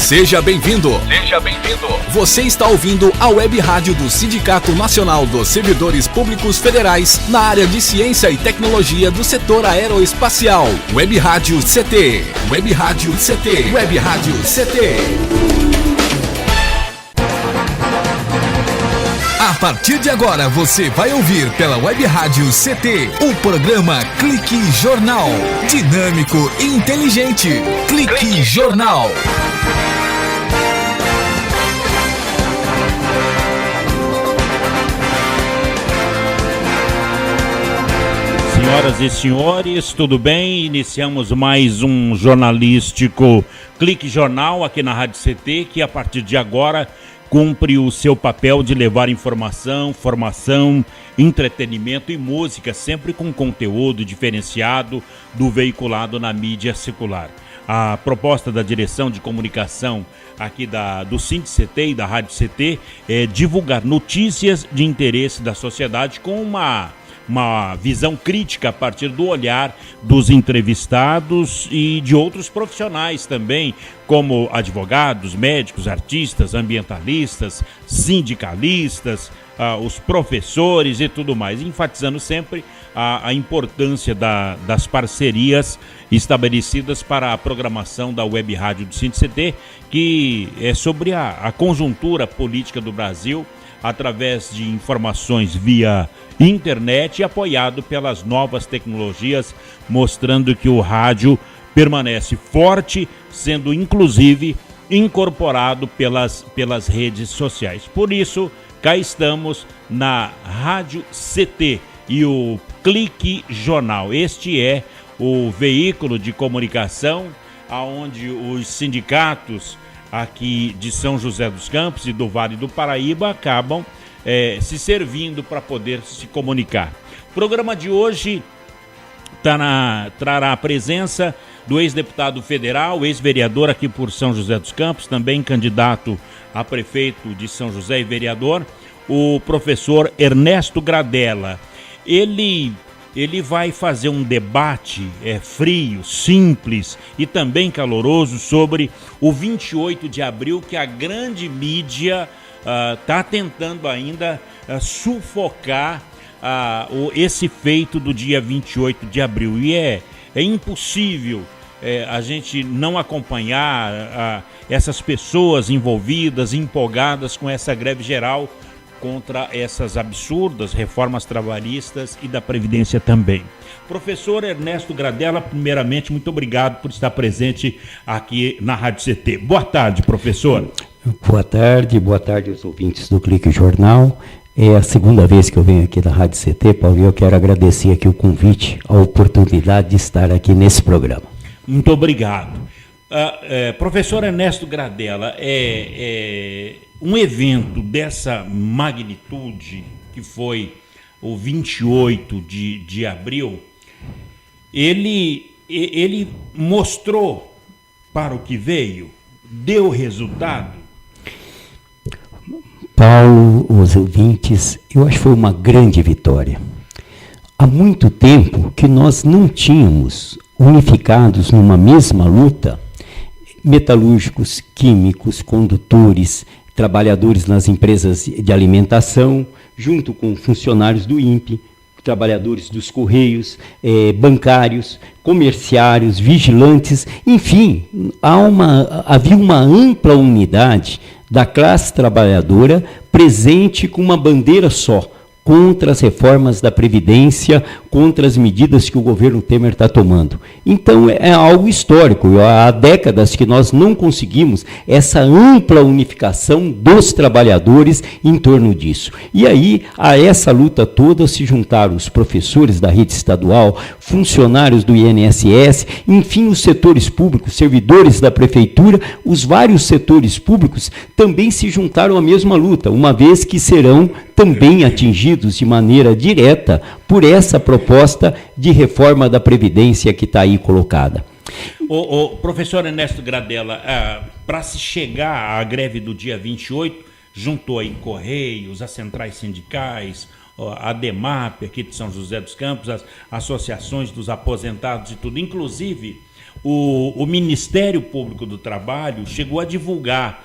Seja bem-vindo. Seja bem-vindo. Você está ouvindo a Web Rádio do Sindicato Nacional dos Servidores Públicos Federais na área de Ciência e Tecnologia do setor aeroespacial. Web Rádio CT. Web Rádio CT. Web Rádio CT. A partir de agora você vai ouvir pela Web Rádio CT o programa Clique Jornal. Dinâmico e inteligente. Clique Jornal. Senhoras e senhores, tudo bem? Iniciamos mais um jornalístico Clique Jornal aqui na Rádio CT, que a partir de agora cumpre o seu papel de levar informação, formação, entretenimento e música, sempre com conteúdo diferenciado do veiculado na mídia secular. A proposta da direção de comunicação aqui do SINDI-CT e da Rádio CT é divulgar notícias de interesse da sociedade com uma visão crítica a partir do olhar dos entrevistados e de outros profissionais também, como advogados, médicos, artistas, ambientalistas, sindicalistas, os professores e tudo mais, enfatizando sempre a importância das parcerias estabelecidas para a programação da Web Rádio do SINDI-CT, que é sobre a conjuntura política do Brasil, através de informações via internet e apoiado pelas novas tecnologias, mostrando que o rádio permanece forte, sendo inclusive incorporado pelas redes sociais. Por isso, cá estamos na Rádio CT e o Clique Jornal. Este é o veículo de comunicação onde os sindicatos aqui de São José dos Campos e do Vale do Paraíba acabam se servindo para poder se comunicar. O programa de hoje trará a presença do ex-deputado federal, ex-vereador aqui por São José dos Campos, também candidato a prefeito de São José e vereador, o professor Ernesto Gradella. Ele vai fazer um debate frio, simples e também caloroso sobre o 28 de abril, que a grande mídia está tentando ainda sufocar esse feito do dia 28 de abril. E é impossível a gente não acompanhar essas pessoas envolvidas, empolgadas com essa greve geral contra essas absurdas reformas trabalhistas e da Previdência também. Professor Ernesto Gradella, primeiramente, muito obrigado por estar presente aqui na Rádio CT. Boa tarde, professor. Boa tarde aos ouvintes do Clique Jornal. É a segunda vez que eu venho aqui na Rádio CT, Paulo, e eu quero agradecer aqui o convite, a oportunidade de estar aqui nesse programa. Muito obrigado. Professor Ernesto Gradella, um evento dessa magnitude, que foi o 28 de abril, ele mostrou para o que veio, deu resultado? Paulo, os ouvintes, eu acho que foi uma grande vitória. Há muito tempo que nós não tínhamos unificados numa mesma luta metalúrgicos, químicos, condutores, trabalhadores nas empresas de alimentação, junto com funcionários do INPE, trabalhadores dos Correios, bancários, comerciários, vigilantes, enfim, havia uma ampla unidade da classe trabalhadora presente com uma bandeira só, contra as reformas da Previdência, contra as medidas que o governo Temer está tomando. Então, é algo histórico. Há décadas que nós não conseguimos essa ampla unificação dos trabalhadores em torno disso. E aí, a essa luta toda se juntaram os professores da rede estadual, funcionários do INSS, enfim, os setores públicos, servidores da prefeitura, os vários setores públicos também se juntaram à mesma luta, uma vez que serão também atingidos de maneira direta por essa proposta de reforma da Previdência que está aí colocada. O professor Ernesto Gradella, para se chegar à greve do dia 28, juntou aí Correios, as centrais sindicais, a DEMAP aqui de São José dos Campos, as associações dos aposentados e tudo, inclusive o Ministério Público do Trabalho chegou a divulgar,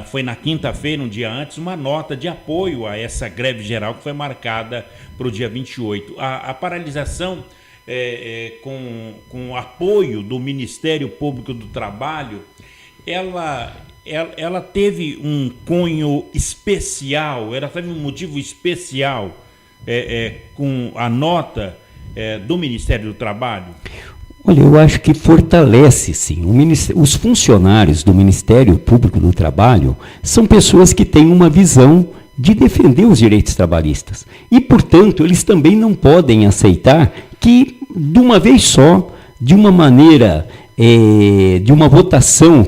foi na quinta-feira, um dia antes, uma nota de apoio a essa greve geral que foi marcada para o dia 28. A paralisação com apoio do Ministério Público do Trabalho, ela teve um cunho especial, ela teve um motivo especial com a nota do Ministério do Trabalho? Olha, eu acho que fortalece, sim. Os funcionários do Ministério Público do Trabalho são pessoas que têm uma visão de defender os direitos trabalhistas. E, portanto, eles também não podem aceitar que, de uma vez só, de uma maneira, de uma votação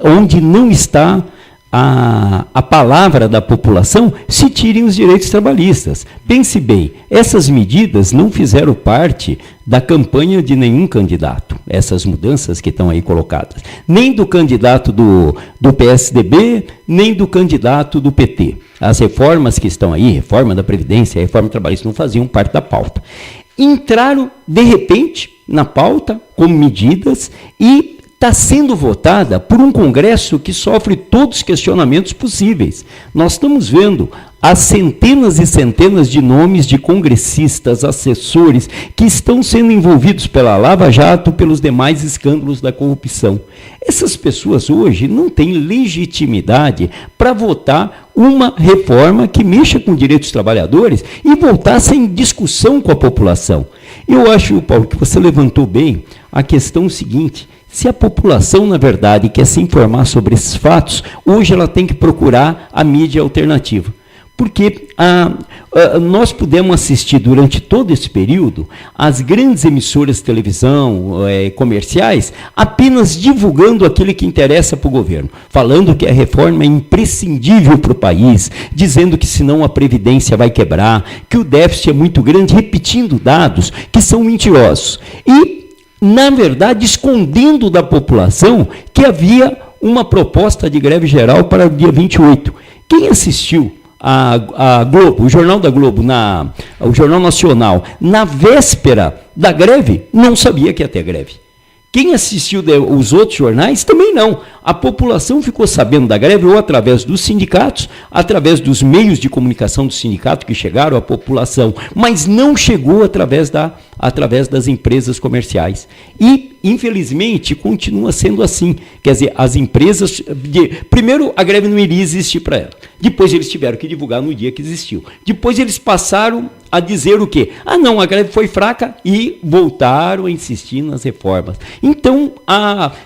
onde não está a palavra da população, se tirem os direitos trabalhistas. Pense bem, essas medidas não fizeram parte da campanha de nenhum candidato, essas mudanças que estão aí colocadas, nem do candidato do PSDB, nem do candidato do PT. As reformas que estão aí, reforma da Previdência, reforma trabalhista, não faziam parte da pauta. Entraram, de repente, na pauta, como medidas, e está sendo votada por um Congresso que sofre todos os questionamentos possíveis. Nós estamos vendo as centenas e centenas de nomes de congressistas, assessores, que estão sendo envolvidos pela Lava Jato, pelos demais escândalos da corrupção. Essas pessoas hoje não têm legitimidade para votar uma reforma que mexa com direitos dos trabalhadores e voltar sem discussão com a população. Eu acho, Paulo, que você levantou bem a questão seguinte: se a população, na verdade, quer se informar sobre esses fatos, hoje ela tem que procurar a mídia alternativa. Porque nós pudemos assistir durante todo esse período as grandes emissoras de televisão, comerciais, apenas divulgando aquilo que interessa para o governo, falando que a reforma é imprescindível para o país, dizendo que senão a Previdência vai quebrar, que o déficit é muito grande, repetindo dados que são mentirosos. E, na verdade, escondendo da população que havia uma proposta de greve geral para o dia 28. Quem assistiu a Globo, o Jornal da Globo, o Jornal Nacional, na véspera da greve, não sabia que ia ter greve. Quem assistiu os outros jornais também não. A população ficou sabendo da greve ou através dos sindicatos, através dos meios de comunicação do sindicato que chegaram à população, mas não chegou através das empresas comerciais. E, infelizmente, continua sendo assim. Quer dizer, as empresas... Primeiro, a greve não iria existir para ela. Depois, eles tiveram que divulgar no dia que existiu. Depois, eles passaram a dizer o quê? Não, a greve foi fraca, e voltaram a insistir nas reformas. Então,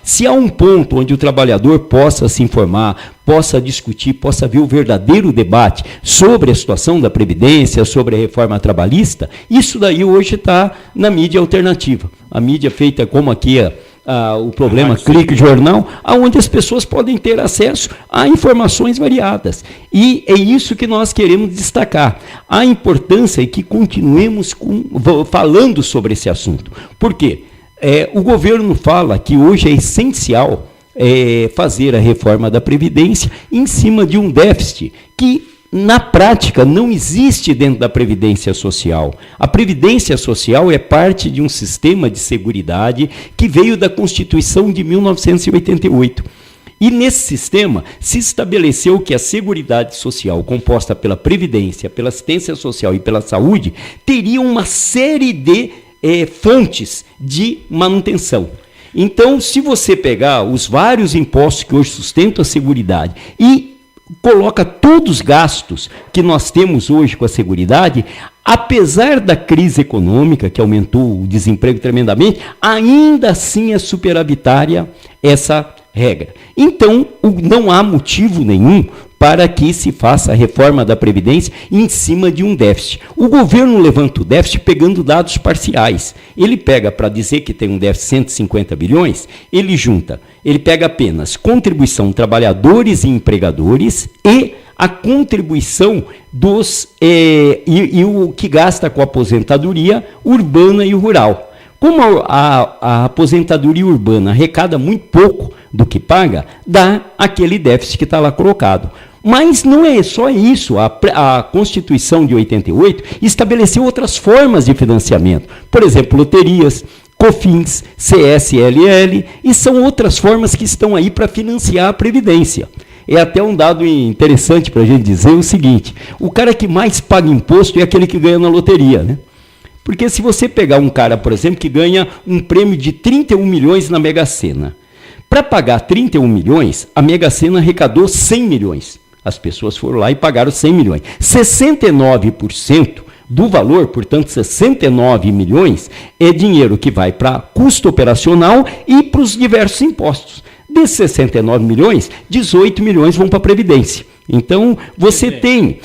se há um ponto onde o trabalhador possa se informar, possa discutir, possa ver o verdadeiro debate sobre a situação da Previdência, sobre a reforma trabalhista, isso daí hoje está na mídia alternativa. A mídia feita como aqui o problema Clique Jornal, onde as pessoas podem ter acesso a informações variadas. E é isso que nós queremos destacar. A importância é que continuemos falando sobre esse assunto. Por quê? O governo fala que hoje é essencial fazer a reforma da Previdência em cima de um déficit que, na prática, não existe dentro da Previdência Social. A Previdência Social é parte de um sistema de seguridade que veio da Constituição de 1988. E nesse sistema se estabeleceu que a Seguridade Social, composta pela Previdência, pela Assistência Social e pela Saúde, teria uma série de fontes de manutenção. Então, se você pegar os vários impostos que hoje sustentam a Seguridade e coloca todos os gastos que nós temos hoje com a Seguridade, apesar da crise econômica, que aumentou o desemprego tremendamente, ainda assim é superavitária essa regra. Então, não há motivo nenhum para que se faça a reforma da Previdência em cima de um déficit. O governo levanta o déficit pegando dados parciais. Ele pega, para dizer que tem um déficit de 150 bilhões, ele pega apenas contribuição trabalhadores e empregadores e a contribuição e o que gasta com a aposentadoria urbana e rural. Como a aposentadoria urbana arrecada muito pouco do que paga, dá aquele déficit que está lá colocado. Mas não é só isso. A Constituição de 88 estabeleceu outras formas de financiamento. Por exemplo, loterias, COFINS, CSLL, e são outras formas que estão aí para financiar a Previdência. É até um dado interessante para a gente dizer o seguinte: o cara que mais paga imposto é aquele que ganha na loteria, né? Porque se você pegar um cara, por exemplo, que ganha um prêmio de 31 milhões na Mega Sena, para pagar 31 milhões, a Mega Sena arrecadou 100 milhões. As pessoas foram lá e pagaram 100 milhões. 69% do valor, portanto, 69 milhões, é dinheiro que vai para custo operacional e para os diversos impostos. Desses 69 milhões, 18 milhões vão para a Previdência. Então, você tem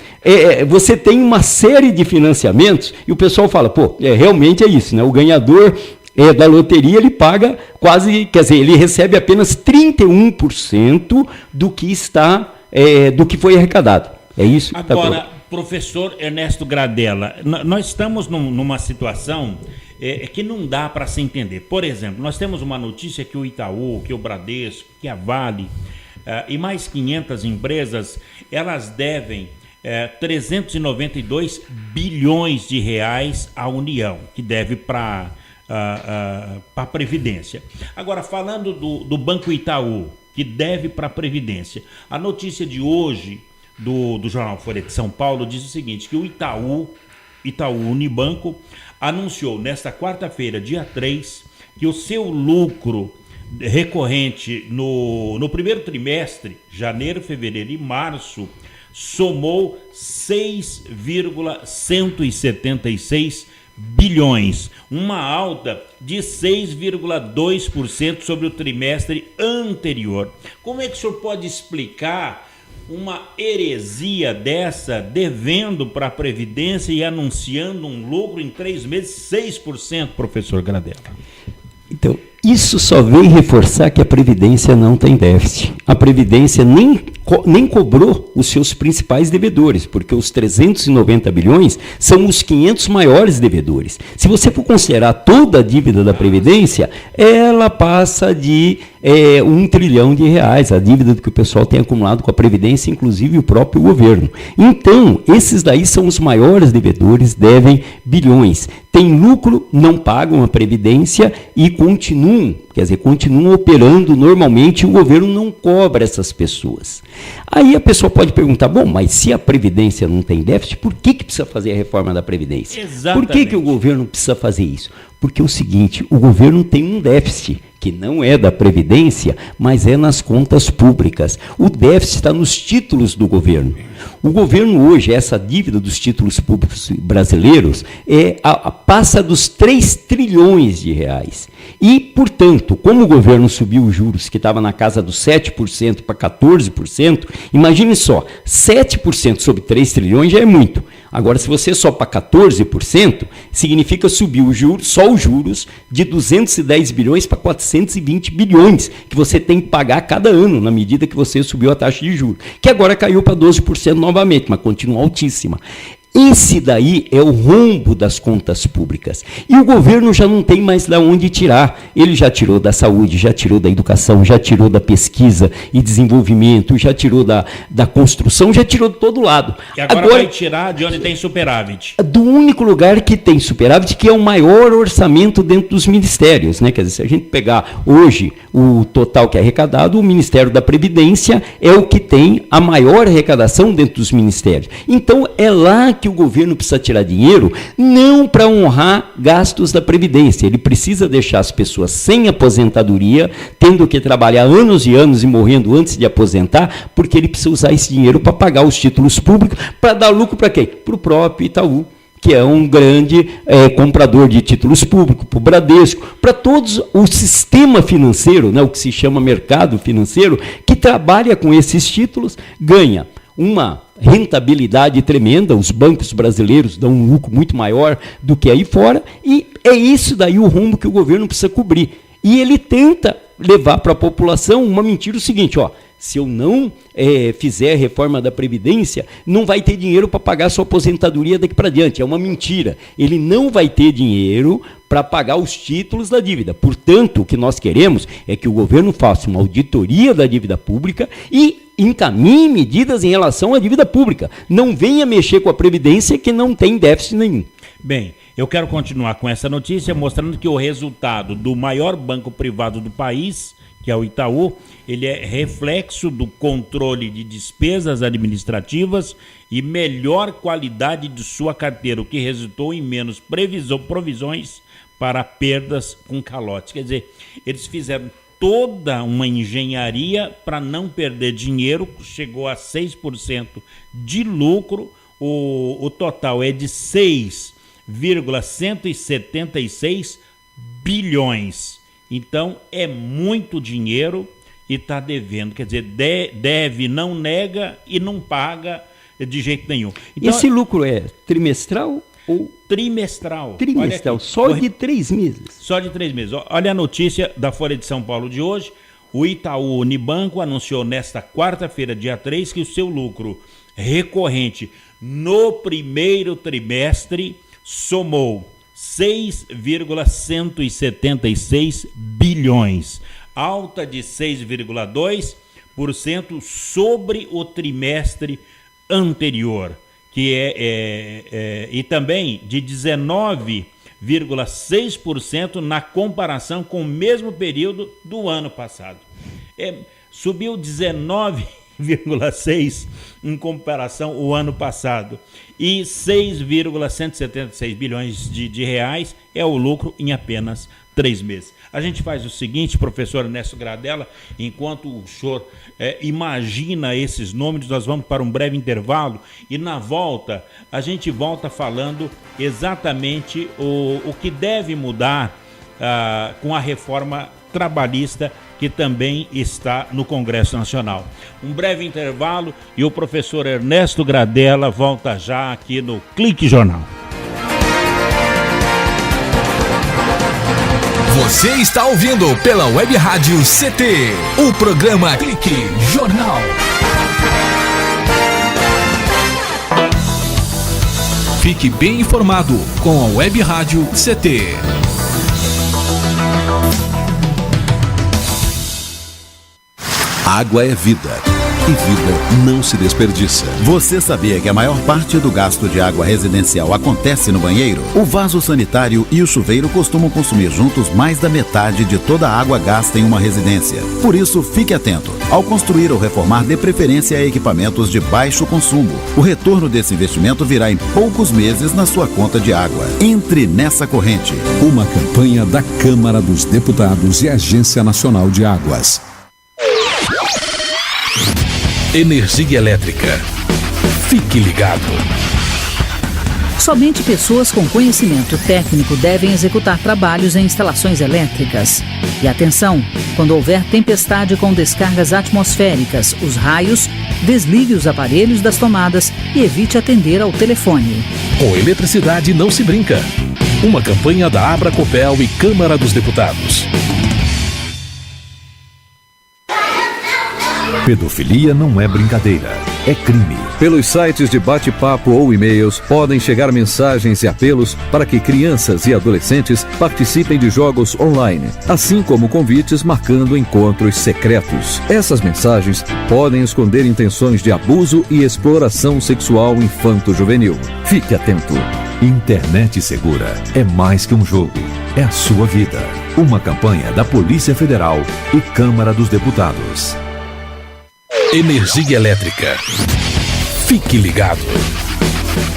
uma série de financiamentos e o pessoal fala, realmente é isso, né? O ganhador da loteria, ele paga quase, quer dizer, ele recebe apenas 31% do que do que foi arrecadado. É isso que agora, professor Ernesto Gradella, nós estamos numa situação que não dá para se entender. Por exemplo, nós temos uma notícia que o Itaú, que o Bradesco, que a Vale e mais 500 empresas, elas devem 392 bilhões de reais à União, que deve para a Previdência. Agora, falando do Banco Itaú, que deve para a Previdência, a notícia de hoje do Jornal Folha de São Paulo diz o seguinte, que o Itaú Unibanco anunciou nesta quarta-feira, dia 3, que o seu lucro recorrente no primeiro trimestre, janeiro, fevereiro e março, somou 6,176 bilhões, uma alta de 6,2% sobre o trimestre anterior. Como é que o senhor pode explicar uma heresia dessa, devendo para a Previdência e anunciando um lucro em 3 meses, 6%, professor Gradella? Então, isso só veio reforçar que a Previdência não tem déficit. A Previdência nem cobrou os seus principais devedores, porque os 390 bilhões são os 500 maiores devedores. Se você for considerar toda a dívida da Previdência, ela passa de 1 trilhão de reais, a dívida que o pessoal tem acumulado com a Previdência, inclusive o próprio governo. Então, esses daí são os maiores devedores, devem bilhões. Tem lucro, não pagam a Previdência e continuam operando normalmente, e o governo não cobra essas pessoas. Aí a pessoa pode perguntar, mas se a Previdência não tem déficit, por que precisa fazer a reforma da Previdência? Exatamente. Por que o governo precisa fazer isso? Porque é o seguinte, o governo tem um déficit, que não é da Previdência, mas é nas contas públicas. O déficit está nos títulos do governo. O governo hoje, essa dívida dos títulos públicos brasileiros, passa dos 3 trilhões de reais. E, portanto, como o governo subiu os juros, que estava na casa dos 7% para 14%, imagine só, 7% sobre 3 trilhões já é muito. Agora, se você só para 14%, significa subir os juros, só os juros, de 210 bilhões para 420 bilhões, que você tem que pagar cada ano, na medida que você subiu a taxa de juros, que agora caiu para 12% novamente, mas continua altíssima. Esse daí é o rombo das contas públicas. E o governo já não tem mais de onde tirar. Ele já tirou da saúde, já tirou da educação, já tirou da pesquisa e desenvolvimento, já tirou da construção, já tirou de todo lado. E agora vai tirar de onde tem superávit. Do único lugar que tem superávit, que é o maior orçamento dentro dos ministérios, né? Quer dizer, se a gente pegar hoje o total que é arrecadado, o Ministério da Previdência é o que tem a maior arrecadação dentro dos ministérios. Então, é lá que o governo precisa tirar dinheiro, não para honrar gastos da Previdência. Ele precisa deixar as pessoas sem aposentadoria, tendo que trabalhar anos e anos e morrendo antes de aposentar, porque ele precisa usar esse dinheiro para pagar os títulos públicos, para dar lucro para quem? Para o próprio Itaú, que é um grande comprador de títulos públicos, para o Bradesco, para todos o sistema financeiro, né, o que se chama mercado financeiro, que trabalha com esses títulos, ganha uma rentabilidade tremenda, os bancos brasileiros dão um lucro muito maior do que aí fora, e é isso daí o rumo que o governo precisa cobrir. E ele tenta levar para a população uma mentira, o seguinte, se eu não fizer a reforma da Previdência, não vai ter dinheiro para pagar a sua aposentadoria daqui para diante. É uma mentira. Ele não vai ter dinheiro para pagar os títulos da dívida. Portanto, o que nós queremos é que o governo faça uma auditoria da dívida pública e encaminhe medidas em relação à dívida pública. Não venha mexer com a Previdência, que não tem déficit nenhum. Bem, Eu quero continuar com essa notícia mostrando que o resultado do maior banco privado do país, que é o Itaú, ele é reflexo do controle de despesas administrativas e melhor qualidade de sua carteira, o que resultou em menos provisões para perdas com calotes. Quer dizer, eles fizeram toda uma engenharia para não perder dinheiro, chegou a 6% de lucro, o total é de 6,176 bilhões. Então é muito dinheiro e está devendo, quer dizer, deve, não nega e não paga de jeito nenhum. Então, esse lucro é trimestral ou... Trimestral. Só de 3 meses. Só de 3 meses. Olha a notícia da Folha de São Paulo de hoje. O Itaú Unibanco anunciou nesta quarta-feira, dia 3, que o seu lucro recorrente no primeiro trimestre somou 6,176 bilhões, alta de 6,2% sobre o trimestre anterior, que e também de 19,6% na comparação com o mesmo período do ano passado. Subiu 19,6% em comparação ao ano passado. E 6,176 bilhões de reais é o lucro em apenas 3 meses. A gente faz o seguinte, professor Ernesto Gradella, enquanto o senhor imagina esses números, nós vamos para um breve intervalo e na volta a gente volta falando exatamente o que deve mudar com a reforma trabalhista que também está no Congresso Nacional. Um breve intervalo e o professor Ernesto Gradella volta já aqui no Clique Jornal. Você está ouvindo pela Web Rádio CT, o programa Clique Jornal. Fique bem informado com a Web Rádio CT. Água é vida. E vida não se desperdiça. Você sabia que a maior parte do gasto de água residencial acontece no banheiro? O vaso sanitário e o chuveiro costumam consumir juntos mais da metade de toda a água gasta em uma residência. Por isso, fique atento. Ao construir ou reformar, dê preferência a equipamentos de baixo consumo. O retorno desse investimento virá em poucos meses na sua conta de água. Entre nessa corrente. Uma campanha da Câmara dos Deputados e Agência Nacional de Águas. Energia elétrica. Fique ligado. Somente pessoas com conhecimento técnico devem executar trabalhos em instalações elétricas. E atenção, quando houver tempestade com descargas atmosféricas, os raios, desligue os aparelhos das tomadas e evite atender ao telefone. Com eletricidade não se brinca. Uma campanha da Abracopel e Câmara dos Deputados. Pedofilia não é brincadeira, é crime. Pelos sites de bate-papo ou e-mails podem chegar mensagens e apelos para que crianças e adolescentes participem de jogos online, assim como convites marcando encontros secretos. Essas mensagens podem esconder intenções de abuso e exploração sexual infanto-juvenil. Fique atento. Internet segura é mais que um jogo, é a sua vida. Uma campanha da Polícia Federal e Câmara dos Deputados. Energia elétrica. Fique ligado.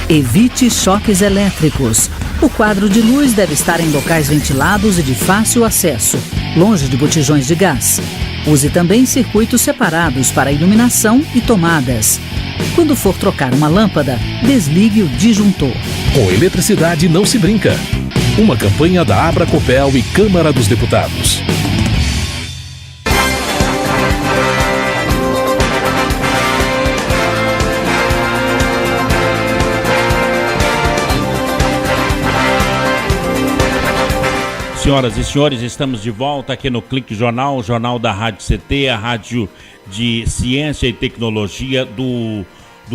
Evite choques elétricos. O quadro de luz deve estar em locais ventilados e de fácil acesso, longe de botijões de gás. Use também circuitos separados para iluminação e tomadas. Quando for trocar uma lâmpada, desligue o disjuntor. Com eletricidade não se brinca. Uma campanha da Abracopel e Câmara dos Deputados. Senhoras e senhores, estamos de volta aqui no Clique Jornal, o jornal da Rádio CT, a rádio de ciência e tecnologia do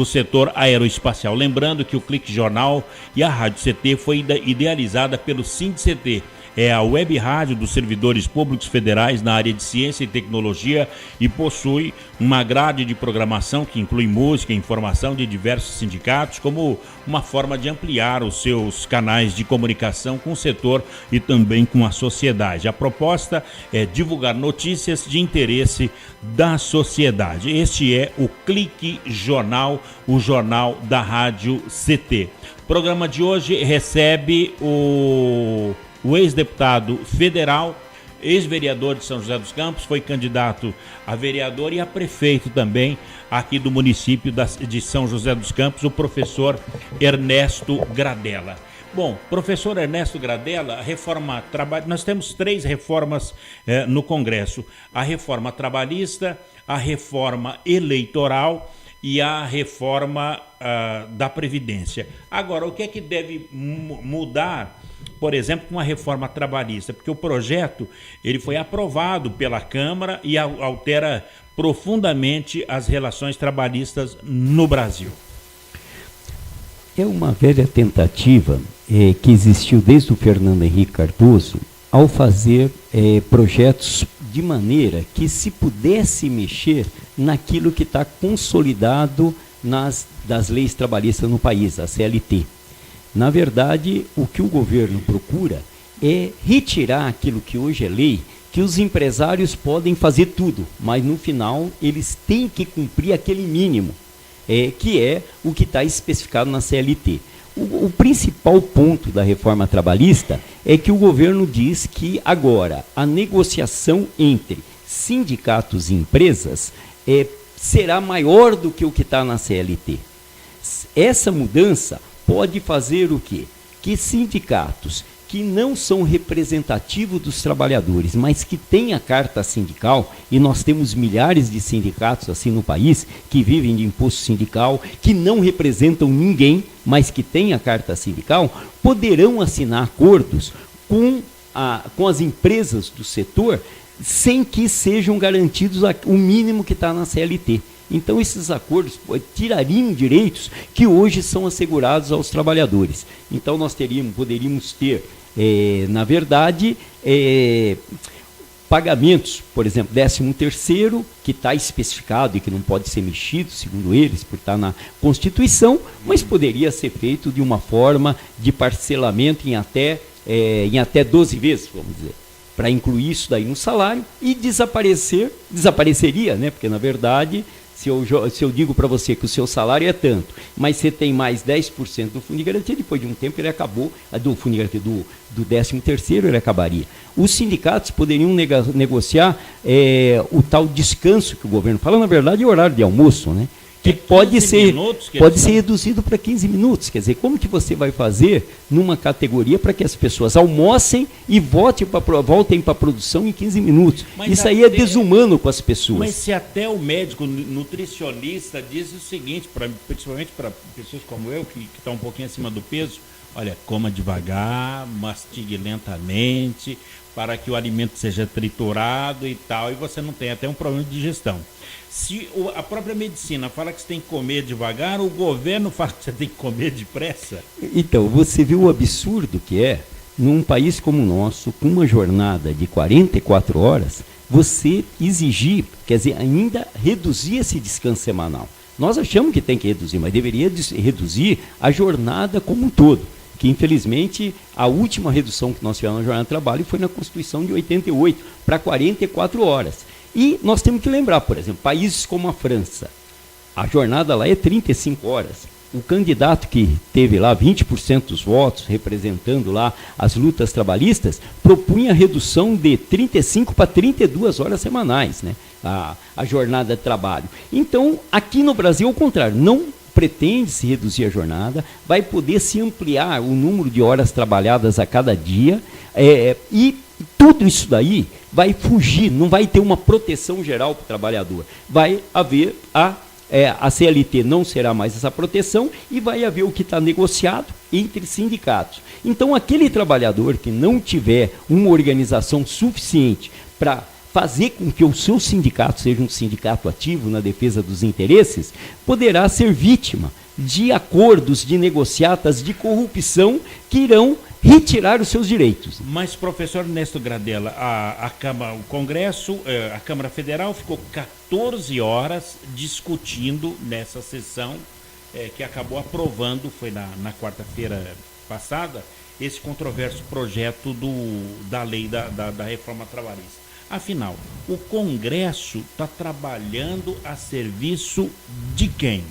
setor aeroespacial. Lembrando que o Clique Jornal e a Rádio CT foi idealizada pelo SINDCT, é a web rádio dos servidores públicos federais na área de ciência e tecnologia e possui uma grade de programação que inclui música e informação de diversos sindicatos como uma forma de ampliar os seus canais de comunicação com o setor e também com a sociedade. A proposta é divulgar notícias de interesse da sociedade. Este é o Clique Jornal, o jornal da Rádio CT. O programa de hoje recebe o ex-deputado federal, ex-vereador de São José dos Campos, foi candidato a vereador e a prefeito também aqui do município de São José dos Campos, o professor Ernesto Gradella. Bom, professor Ernesto Gradella, nós temos 3 reformas no Congresso: a reforma trabalhista, a reforma eleitoral e a reforma da Previdência. Agora, o que é que deve mudar, por exemplo, com a reforma trabalhista? Porque o projeto ele foi aprovado pela Câmara e altera profundamente as relações trabalhistas no Brasil. É uma velha tentativa que existiu desde o Fernando Henrique Cardoso ao fazer projetos de maneira que se pudesse mexer naquilo que está consolidado das leis trabalhistas no país, a CLT. Na verdade, o que o governo procura é retirar aquilo que hoje é lei, que os empresários podem fazer tudo, mas no final eles têm que cumprir aquele mínimo, que é o que está especificado na CLT. O principal ponto da reforma trabalhista é que o governo diz que agora a negociação entre sindicatos e empresas será maior do que o que está na CLT. Essa mudança pode fazer o quê? Que sindicatos que não são representativos dos trabalhadores, mas que têm a carta sindical, e nós temos milhares de sindicatos assim no país, que vivem de imposto sindical, que não representam ninguém, mas que têm a carta sindical, poderão assinar acordos com as empresas do setor, sem que sejam garantidos o mínimo que está na CLT. Então, esses acordos tirariam direitos que hoje são assegurados aos trabalhadores. Então, nós poderíamos ter, na verdade, pagamentos, por exemplo, 13º, que está especificado e que não pode ser mexido, segundo eles, por estar na Constituição, mas poderia ser feito de uma forma de parcelamento em até 12 vezes, vamos dizer, para incluir isso daí no salário e desapareceria, né? Porque, na verdade, se eu digo para você que o seu salário é tanto, mas você tem mais 10% do fundo de garantia, depois de um tempo ele acabou, do fundo de garantia do 13º ele acabaria. Os sindicatos poderiam negociar o tal descanso que o governo fala, na verdade é o horário de almoço, né? Que pode ser reduzido para 15 minutos. Quer dizer, como que você vai fazer numa categoria para que as pessoas almocem e voltem para a produção em 15 minutos? Mas isso aí é desumano com as pessoas. Mas se até o médico nutricionista diz o seguinte, principalmente para pessoas como eu, que estão um pouquinho acima do peso, olha, coma devagar, mastigue lentamente, para que o alimento seja triturado e tal, e você não tem até um problema de digestão. Se a própria medicina fala que você tem que comer devagar, o governo fala que você tem que comer depressa. Então, você viu o absurdo que é, num país como o nosso, com uma jornada de 44 horas, você exigir, quer dizer, ainda reduzir esse descanso semanal. Nós achamos que tem que reduzir, mas deveria reduzir a jornada como um todo. Que, infelizmente, a última redução que nós tivemos na jornada de trabalho foi na Constituição de 88, para 44 horas. E nós temos que lembrar, por exemplo, países como a França, a jornada lá é 35 horas. O candidato que teve lá 20% dos votos, representando lá as lutas trabalhistas, propunha a redução de 35 para 32 horas semanais, né? A jornada de trabalho. Então, aqui no Brasil, ao contrário, não pretende-se reduzir a jornada, vai poder se ampliar o número de horas trabalhadas a cada dia, e tudo isso daí vai fugir, não vai ter uma proteção geral para o trabalhador. Vai haver a CLT não será mais essa proteção e vai haver o que está negociado entre sindicatos. Então, aquele trabalhador que não tiver uma organização suficiente para fazer com que o seu sindicato seja um sindicato ativo na defesa dos interesses, poderá ser vítima de acordos, de negociatas, de corrupção que irão retirar os seus direitos. Mas, professor Ernesto Gradella, a Câmara, o Congresso, a Câmara Federal ficou 14 horas discutindo nessa sessão que acabou aprovando, foi na quarta-feira passada, esse controverso projeto da lei da reforma trabalhista. Afinal, o Congresso está trabalhando a serviço de quem?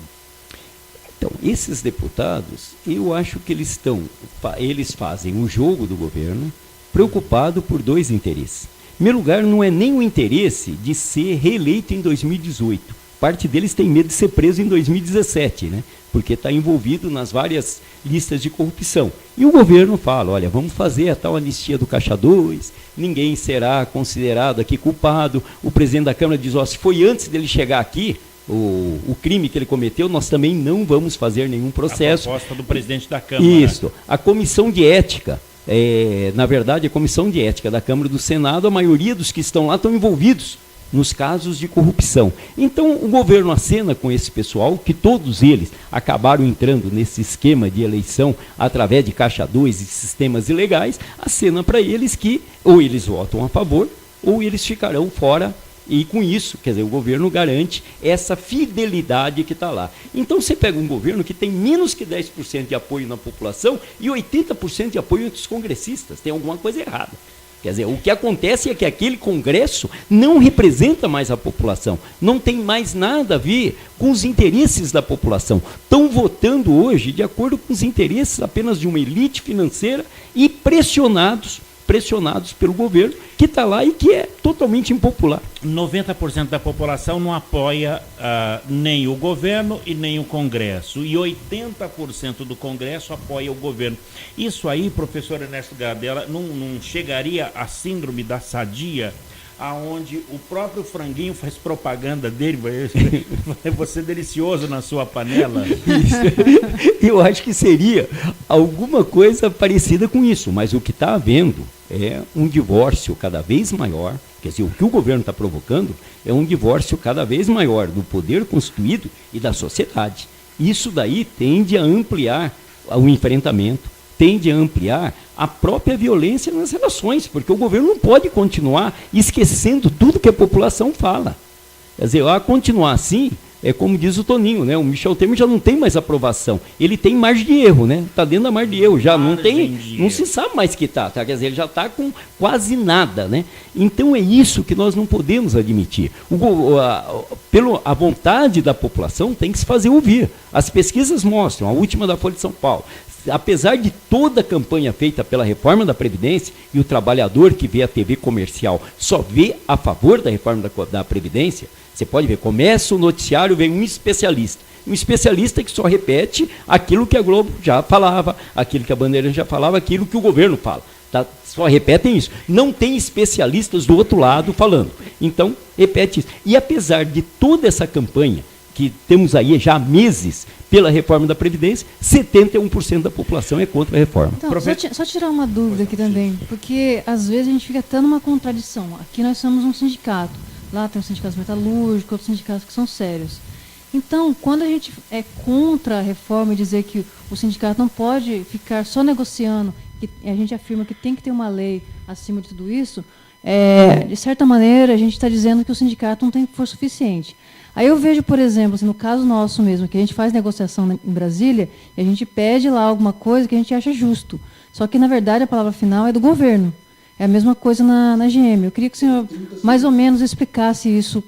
Então, esses deputados, eu acho que eles fazem o jogo do governo preocupado por dois interesses. Em primeiro lugar, não é nem o interesse de ser reeleito em 2018. Parte deles tem medo de ser preso em 2017, né? Porque está envolvido nas várias listas de corrupção. E o governo fala, olha, vamos fazer a tal anistia do Caixa 2, ninguém será considerado aqui culpado. O presidente da Câmara diz, se foi antes dele chegar aqui, o crime que ele cometeu, nós também não vamos fazer nenhum processo. A proposta do presidente da Câmara. Isso. A Comissão de Ética, na verdade, a Comissão de Ética da Câmara e do Senado, a maioria dos que estão lá estão envolvidos nos casos de corrupção. Então, o governo acena com esse pessoal, que todos eles acabaram entrando nesse esquema de eleição através de Caixa 2 e sistemas ilegais, acena para eles que ou eles votam a favor ou eles ficarão fora. E com isso, quer dizer, o governo garante essa fidelidade que está lá. Então você pega um governo que tem menos que 10% de apoio na população e 80% de apoio entre os congressistas. Tem alguma coisa errada. Quer dizer, o que acontece é que aquele Congresso não representa mais a população, não tem mais nada a ver com os interesses da população. Estão votando hoje de acordo com os interesses apenas de uma elite financeira e pressionados pelo governo, que está lá e que é totalmente impopular. 90% da população não apoia nem o governo e nem o Congresso, e 80% do Congresso apoia o governo. Isso aí, professor Ernesto Gradella, não chegaria à síndrome da sadia, aonde o próprio franguinho faz propaganda dele, vai ser delicioso na sua panela? Isso. Eu acho que seria alguma coisa parecida com isso, mas o que está havendo é um divórcio cada vez maior, quer dizer, o que o governo está provocando é um divórcio cada vez maior do poder constituído e da sociedade. Isso daí tende a ampliar o enfrentamento, tende a ampliar a própria violência nas relações, porque o governo não pode continuar esquecendo tudo que a população fala. Quer dizer, a continuar assim, é como diz o Toninho, né? O Michel Temer já não tem mais aprovação, ele tem margem de erro, né? Está dentro da margem de erro, já não tem, não se sabe mais que está, quer dizer, ele já está com quase nada, né? Então é isso que nós não podemos admitir. A vontade da população tem que se fazer ouvir. As pesquisas mostram, a última da Folha de São Paulo, apesar de toda a campanha feita pela reforma da Previdência, e o trabalhador que vê a TV comercial só vê a favor da reforma da Previdência, você pode ver, começa o noticiário, vem um especialista que só repete aquilo que a Globo já falava, aquilo que a Bandeirantes já falava, aquilo que o governo fala. Tá? Só repetem isso. Não tem especialistas do outro lado falando. Então, repete isso. E apesar de toda essa campanha que temos aí já há meses pela reforma da Previdência, 71% da população é contra a reforma. Então, só tirar uma dúvida aqui também, porque às vezes a gente fica tendo uma contradição. Aqui nós somos um sindicato, lá tem os sindicatos metalúrgicos, outros sindicatos que são sérios. Então, quando a gente é contra a reforma e dizer que o sindicato não pode ficar só negociando, que a gente afirma que tem que ter uma lei acima de tudo isso, de certa maneira a gente está dizendo que o sindicato não tem força suficiente. Aí eu vejo, por exemplo, assim, no caso nosso mesmo, que a gente faz negociação em Brasília e a gente pede lá alguma coisa que a gente acha justo. Só que, na verdade, a palavra final é do governo. É a mesma coisa na GM. Eu queria que o senhor mais ou menos explicasse isso,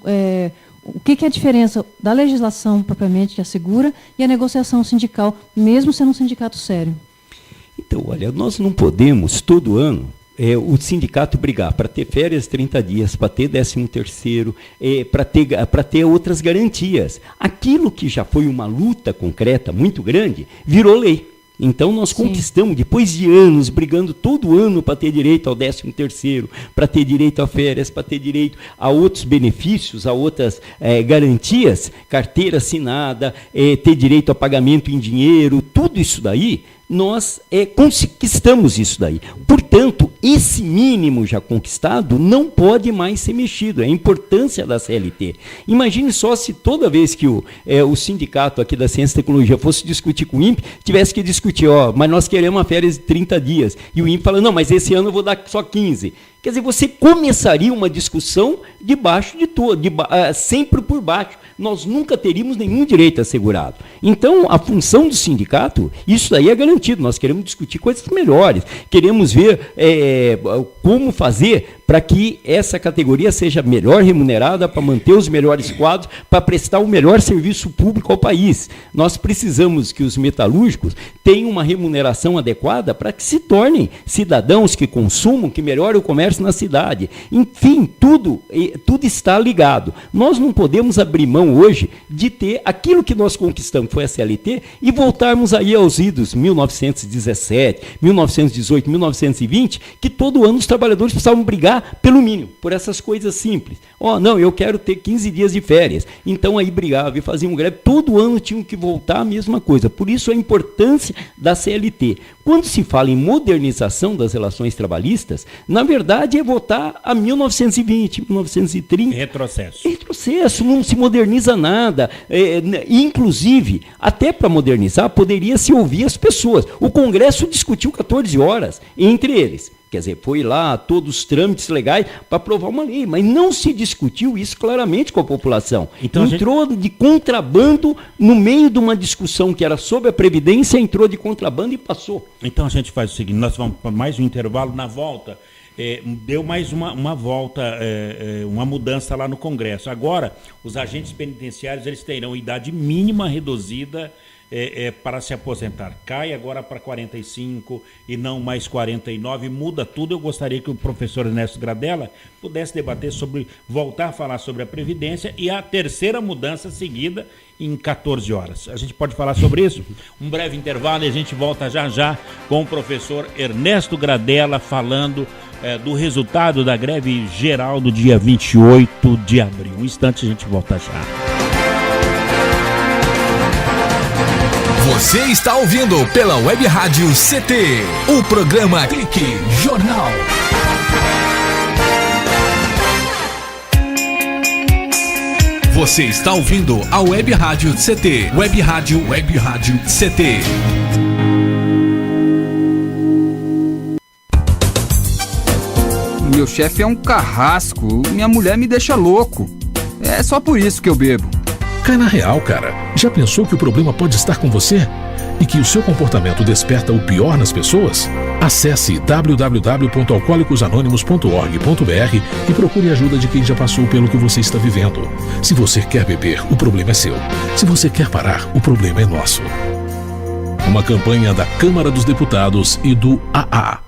o que é a diferença da legislação propriamente que assegura e a negociação sindical, mesmo sendo um sindicato sério. Então, olha, nós não podemos, todo ano, o sindicato brigar para ter férias 30 dias, para ter 13º, para ter outras garantias. Aquilo que já foi uma luta concreta muito grande, virou lei. Então nós conquistamos, depois de anos, brigando todo ano para ter direito ao 13º, para ter direito a férias, para ter direito a outros benefícios, a outras garantias, carteira assinada, ter direito a pagamento em dinheiro, tudo isso daí, nós conquistamos isso daí. Portanto, esse mínimo já conquistado não pode mais ser mexido. É a importância da CLT. Imagine só se toda vez que o sindicato aqui da Ciência e Tecnologia fosse discutir com o INPE, tivesse que discutir, mas nós queremos uma férias de 30 dias. E o INPE fala, não, mas esse ano eu vou dar só 15. Quer dizer, você começaria uma discussão debaixo de tudo, sempre por baixo. Nós nunca teríamos nenhum direito assegurado. Então, a função do sindicato, isso daí é garantido. Nós queremos discutir coisas melhores. Queremos ver como fazer para que essa categoria seja melhor remunerada, para manter os melhores quadros, para prestar o melhor serviço público ao país. Nós precisamos que os metalúrgicos tenham uma remuneração adequada para que se tornem cidadãos que consumam, que melhorem o comércio na cidade. Enfim, tudo está ligado. Nós não podemos abrir mão hoje de ter aquilo que nós conquistamos, que foi a CLT, e voltarmos aí aos idos 1917, 1918, 1920, que todo ano os trabalhadores precisavam brigar pelo mínimo, por essas coisas simples. Não, eu quero ter 15 dias de férias. Então aí brigava e fazia greve. Todo ano tinham que voltar a mesma coisa. Por isso a importância da CLT. Quando se fala em modernização das relações trabalhistas, na verdade é voltar a 1920, 1930. Retrocesso, não se moderniza nada. Inclusive, até para modernizar, poderia se ouvir as pessoas. O Congresso discutiu 14 horas entre eles. Quer dizer, foi lá todos os trâmites legais para aprovar uma lei, mas não se discutiu isso claramente com a população. Então, entrou de contrabando no meio de uma discussão que era sobre a Previdência, entrou de contrabando e passou. Então a gente faz o seguinte, nós vamos para mais um intervalo. Na volta, deu mais uma volta, uma mudança lá no Congresso. Agora, os agentes penitenciários eles terão idade mínima reduzida para se aposentar. Cai agora para 45 e não mais 49, muda tudo. Eu gostaria que o professor Ernesto Gradella pudesse debater voltar a falar sobre a Previdência e a terceira mudança seguida em 14 horas. A gente pode falar sobre isso? Um breve intervalo e a gente volta já com o professor Ernesto Gradella falando do resultado da greve geral do dia 28 de abril. Um instante, a gente volta já. Você está ouvindo pela Web Rádio CT, o programa Clique Jornal. Você está ouvindo a Web Rádio CT, Web Rádio CT. Meu chefe é um carrasco, minha mulher me deixa louco. É só por isso que eu bebo. Cai na real, cara. Já pensou que o problema pode estar com você? E que o seu comportamento desperta o pior nas pessoas? Acesse www.alcoolicosanonimos.org.br e procure ajuda de quem já passou pelo que você está vivendo. Se você quer beber, o problema é seu. Se você quer parar, o problema é nosso. Uma campanha da Câmara dos Deputados e do AA.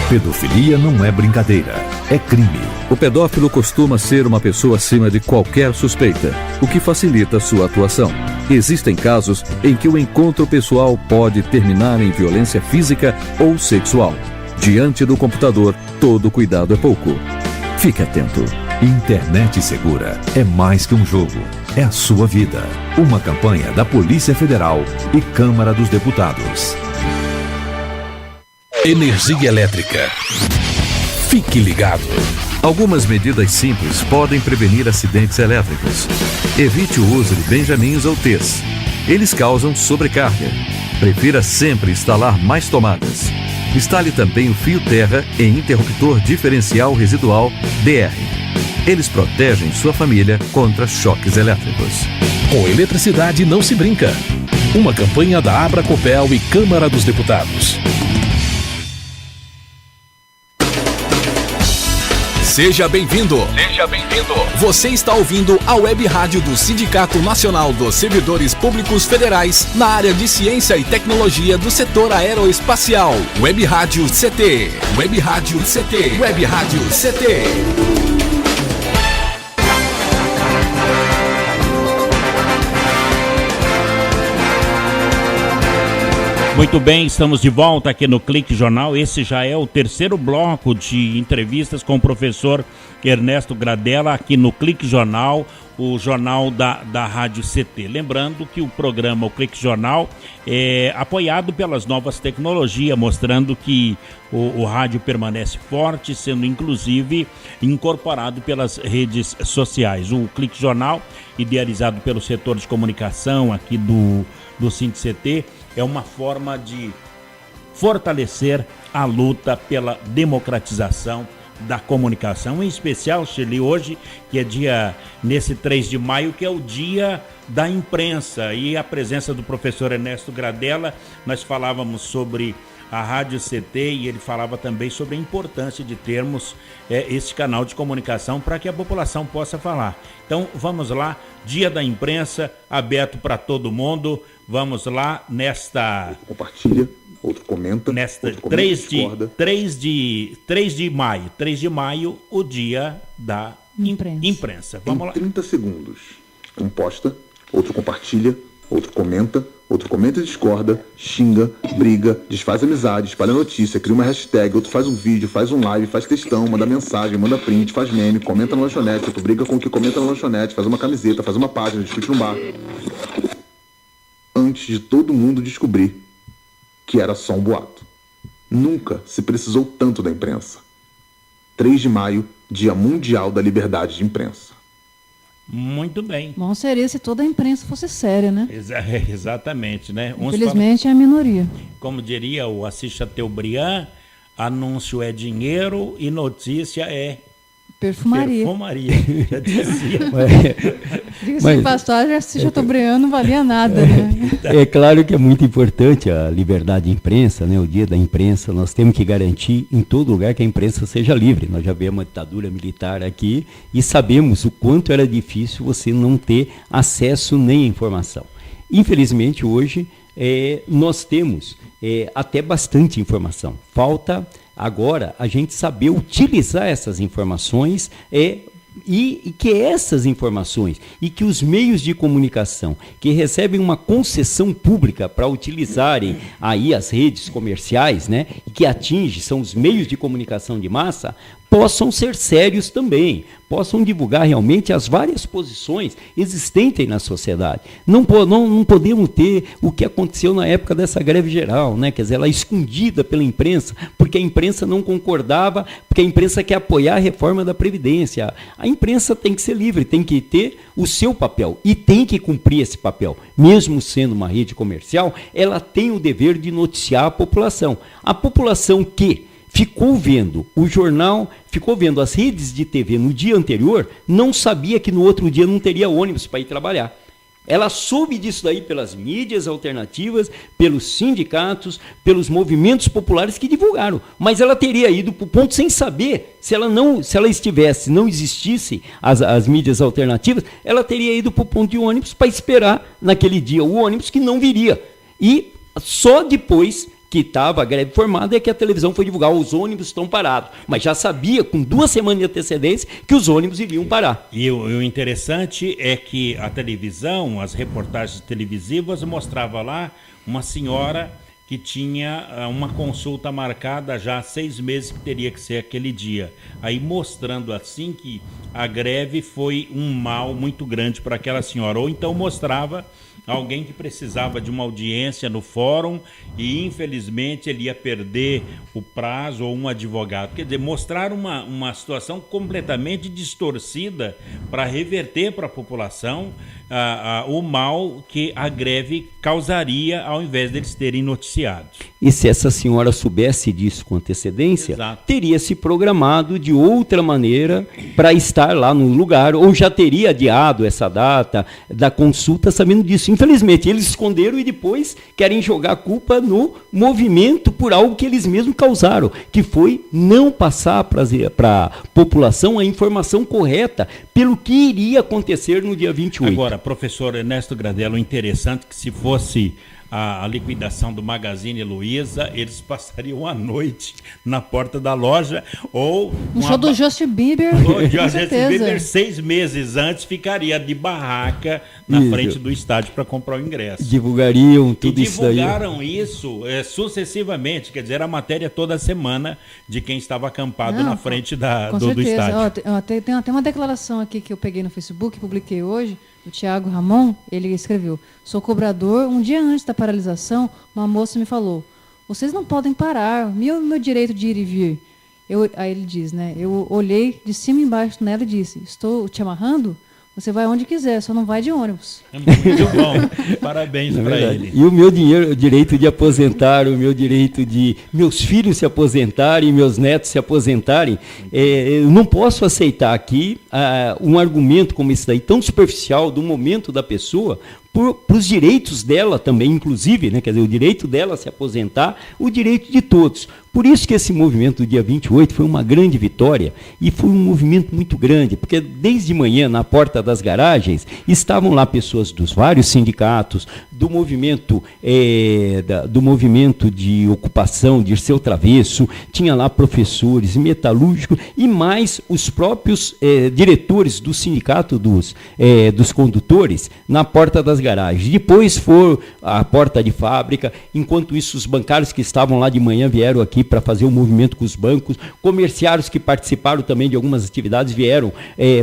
Pedofilia não é brincadeira, é crime. O pedófilo costuma ser uma pessoa acima de qualquer suspeita, o que facilita sua atuação. Existem casos em que o encontro pessoal pode terminar em violência física ou sexual. Diante do computador, todo cuidado é pouco. Fique atento. Internet segura é mais que um jogo, é a sua vida. Uma campanha da Polícia Federal e Câmara dos Deputados. Energia elétrica. Fique ligado. Algumas medidas simples podem prevenir acidentes elétricos. Evite o uso de benjamins ou T's. Eles causam sobrecarga. Prefira sempre instalar mais tomadas. Instale também o fio terra em interruptor diferencial residual DR. Eles protegem sua família contra choques elétricos. Com eletricidade não se brinca. Uma campanha da Abracopel e Câmara dos Deputados. Seja bem-vindo. Seja bem-vindo. Você está ouvindo a Web Rádio do Sindicato Nacional dos Servidores Públicos Federais na área de Ciência e Tecnologia do setor aeroespacial. Web Rádio CT. Web Rádio CT. Web Rádio CT. Muito bem, estamos de volta aqui no Clique Jornal. Esse já é o terceiro bloco de entrevistas com o professor Ernesto Gradella aqui no Clique Jornal, o jornal da Rádio CT. Lembrando que o programa, o Clique Jornal, é apoiado pelas novas tecnologias, mostrando que o rádio permanece forte, sendo inclusive incorporado pelas redes sociais. O Clique Jornal, idealizado pelo setor de comunicação aqui do SINDICT, é uma forma de fortalecer a luta pela democratização da comunicação, em especial, Shirley, hoje, que é nesse 3 de maio, que é o dia da imprensa, e a presença do professor Ernesto Gradella. Nós falávamos sobre a Rádio CT e ele falava também sobre a importância de termos esse canal de comunicação para que a população possa falar. Então, vamos lá, dia da imprensa, aberto para todo mundo. Vamos lá nesta... Compartilha, outro comenta. Nesta outro comenta, 3 de maio, o dia da imprensa. Vamos lá. 30 segundos. Um posta, outro compartilha, outro comenta e discorda, xinga, briga, desfaz amizade, espalha notícia, cria uma hashtag, outro faz um vídeo, faz um live, faz textão, manda mensagem, manda print, faz meme, comenta na lanchonete, outro briga com o que comenta na lanchonete, faz uma camiseta, faz uma página, discute no bar. Antes de todo mundo descobrir que era só um boato. Nunca se precisou tanto da imprensa. 3 de maio, Dia Mundial da Liberdade de Imprensa. Muito bem. Bom seria se toda a imprensa fosse séria, né? Exatamente, né? Infelizmente é a minoria. Como diria o Assis Chateaubriand, anúncio é dinheiro e notícia é perfumaria. Já dizia. Diga-se de passagem, Assis Chateaubriand não valia nada, né? É claro que é muito importante a liberdade de imprensa, né? O dia da imprensa, nós temos que garantir em todo lugar que a imprensa seja livre. Nós já vemos uma ditadura militar aqui e sabemos o quanto era difícil você não ter acesso nem à informação. Infelizmente, hoje, nós temos até bastante informação. Falta agora a gente saber utilizar essas informações e que essas informações e que os meios de comunicação que recebem uma concessão pública para utilizarem aí as redes comerciais, né, e que são os meios de comunicação de massa, possam ser sérios também, possam divulgar realmente as várias posições existentes na sociedade. Não podemos ter o que aconteceu na época dessa greve geral, né? Quer dizer, ela é escondida pela imprensa, porque a imprensa não concordava, porque a imprensa quer apoiar a reforma da Previdência. A imprensa tem que ser livre, tem que ter o seu papel e tem que cumprir esse papel. Mesmo sendo uma rede comercial, ela tem o dever de noticiar a população. A população que ficou vendo o jornal, ficou vendo as redes de TV no dia anterior, não sabia que no outro dia não teria ônibus para ir trabalhar. Ela soube disso daí pelas mídias alternativas, pelos sindicatos, pelos movimentos populares que divulgaram. Mas ela teria ido para o ponto sem saber, se ela não existisse as mídias alternativas, ela teria ido para o ponto de ônibus para esperar naquele dia o ônibus que não viria. E só depois que estava a greve formada é que a televisão foi divulgar, os ônibus estão parados. Mas já sabia, com 2 semanas de antecedência, que os ônibus iriam parar. E o interessante é que a televisão, as reportagens televisivas, mostrava lá uma senhora que tinha uma consulta marcada já há 6 meses, que teria que ser aquele dia. Aí mostrando assim que a greve foi um mal muito grande para aquela senhora. Ou então mostrava alguém que precisava de uma audiência no fórum e infelizmente ele ia perder o prazo ou um advogado. Quer dizer, mostrar uma situação completamente distorcida para reverter para a população o mal que a greve causaria ao invés deles terem noticiado. E se essa senhora soubesse disso com antecedência, exato, teria se programado de outra maneira para estar lá no lugar, ou já teria adiado essa data da consulta sabendo disso. Infelizmente, eles esconderam e depois querem jogar a culpa no movimento por algo que eles mesmos causaram, que foi não passar para a população a informação correta pelo que iria acontecer no dia 28. Agora, professor Ernesto Gradella, o interessante é que se fosse a liquidação do Magazine Luiza, eles passariam a noite na porta da loja ou... Um show do Justin Bieber, o Justin Bieber 6 meses antes ficaria de barraca na frente do estádio para comprar o ingresso. Divulgariam tudo isso daí. Divulgaram isso sucessivamente, quer dizer, a matéria toda semana de quem estava acampado na frente do estádio. Tem até uma declaração aqui que eu peguei no Facebook, publiquei hoje, o Thiago Ramon, ele escreveu: sou cobrador, um dia antes da paralisação, uma moça me falou, vocês não podem parar, meu direito de ir e vir. Aí ele diz, né, eu olhei de cima e embaixo nela e disse, estou te amarrando? Você vai onde quiser, só não vai de ônibus. É muito bom. Parabéns para ele. E o meu direito de aposentar, o meu direito de meus filhos se aposentarem, meus netos se aposentarem, eu não posso aceitar aqui um argumento como esse daí, tão superficial do momento da pessoa, para os direitos dela também, inclusive, né? Quer dizer, o direito dela se aposentar, o direito de todos. Por isso que esse movimento do dia 28 foi uma grande vitória e foi um movimento muito grande, porque desde manhã, na porta das garagens, estavam lá pessoas dos vários sindicatos, do movimento de ocupação, de Dirceu Travesso, tinha lá professores, metalúrgicos e mais os próprios diretores do sindicato dos condutores na porta das garagens. Depois foram à porta de fábrica, enquanto isso os bancários que estavam lá de manhã vieram aqui para fazer um movimento com os bancos, comerciários que participaram também de algumas atividades vieram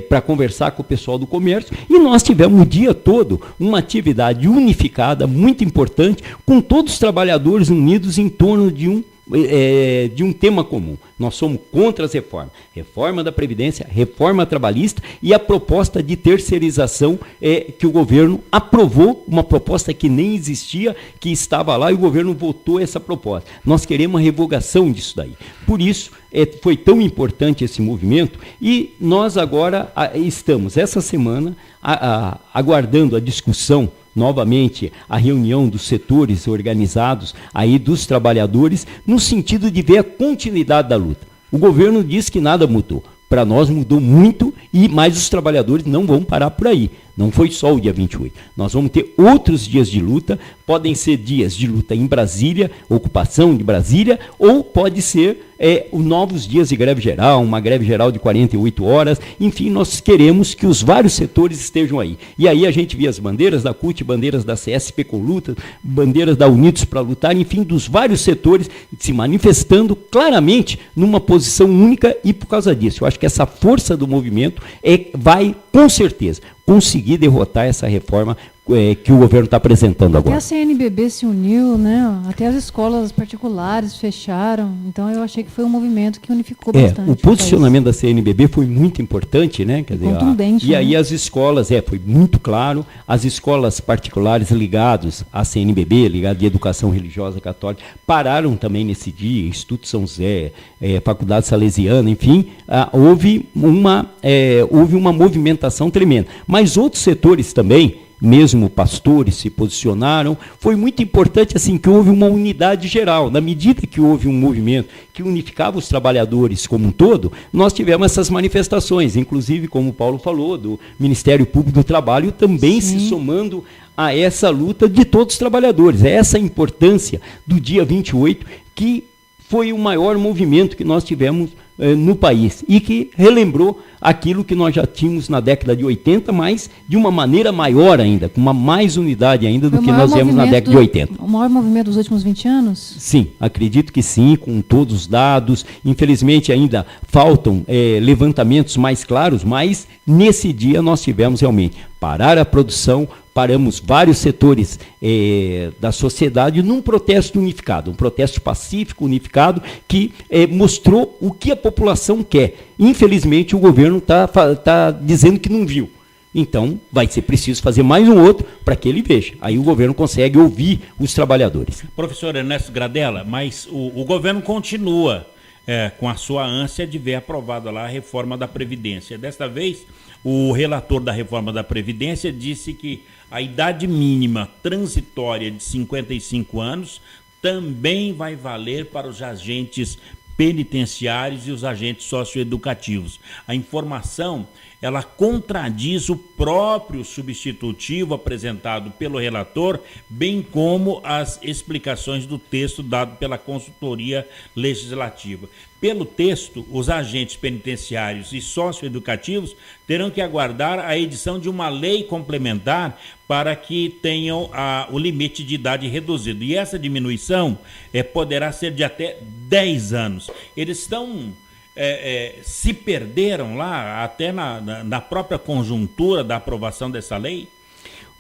para conversar com o pessoal do comércio, e nós tivemos o dia todo uma atividade unificada, muito importante, com todos os trabalhadores unidos em torno de um tema comum. Nós somos contra as reformas. Reforma da Previdência, reforma trabalhista e a proposta de terceirização que o governo aprovou, uma proposta que nem existia, que estava lá e o governo votou essa proposta. Nós queremos a revogação disso daí. Por isso, foi tão importante esse movimento e nós agora estamos, essa semana, aguardando a discussão novamente a reunião dos setores organizados aí dos trabalhadores, no sentido de ver a continuidade da luta. O governo diz que nada mudou. Para nós mudou muito, mas os trabalhadores não vão parar por aí. Não foi só o dia 28. Nós vamos ter outros dias de luta, podem ser dias de luta em Brasília, ocupação de Brasília, ou pode ser novos dias de greve geral, uma greve geral de 48 horas, enfim, nós queremos que os vários setores estejam aí. E aí a gente vê as bandeiras da CUT, bandeiras da CSP com luta, bandeiras da Unidos para lutar, enfim, dos vários setores se manifestando claramente numa posição única, e por causa disso, eu acho que essa força do movimento vai, com certeza, conseguir derrotar essa reforma que o governo está apresentando agora. Até a CNBB se uniu, né? Até as escolas particulares fecharam, então eu achei que foi um movimento que unificou bastante. O posicionamento da CNBB foi muito importante, né? Quer dizer, contundente. E aí as escolas, foi muito claro, as escolas particulares ligadas à CNBB, ligadas de Educação Religiosa Católica, pararam também nesse dia, Instituto São José, Faculdade Salesiana, enfim, houve uma movimentação tremenda. Mas outros setores também, mesmo pastores se posicionaram, foi muito importante assim que houve uma unidade geral. Na medida que houve um movimento que unificava os trabalhadores como um todo, nós tivemos essas manifestações, inclusive, como o Paulo falou, do Ministério Público do Trabalho também se somando a essa luta de todos os trabalhadores. É essa a importância do dia 28, que foi o maior movimento que nós tivemos no país e que relembrou aquilo que nós já tínhamos na década de 80, mas de uma maneira maior ainda, com uma mais unidade ainda do que nós vemos na década de 80. O maior movimento dos últimos 20 anos? Sim, acredito que sim, com todos os dados. Infelizmente ainda faltam levantamentos mais claros, mas nesse dia nós tivemos realmente parar a produção, paramos vários setores da sociedade num protesto unificado, um protesto pacífico, unificado, que mostrou o que a população quer. Infelizmente, o governo está dizendo que não viu. Então, vai ser preciso fazer mais um outro para que ele veja. Aí o governo consegue ouvir os trabalhadores. Professor Ernesto Gradella, mas o governo continua com a sua ânsia de ver aprovada lá a reforma da Previdência. Desta vez, o relator da reforma da Previdência disse que a idade mínima transitória de 55 anos também vai valer para os agentes penitenciários e os agentes socioeducativos. A informação, ela contradiz o próprio substitutivo apresentado pelo relator, bem como as explicações do texto dado pela consultoria legislativa. Pelo texto, os agentes penitenciários e socioeducativos terão que aguardar a edição de uma lei complementar para que tenham o limite de idade reduzido. E essa diminuição poderá ser de até 10 anos. Eles estão... se perderam lá até na própria conjuntura da aprovação dessa lei?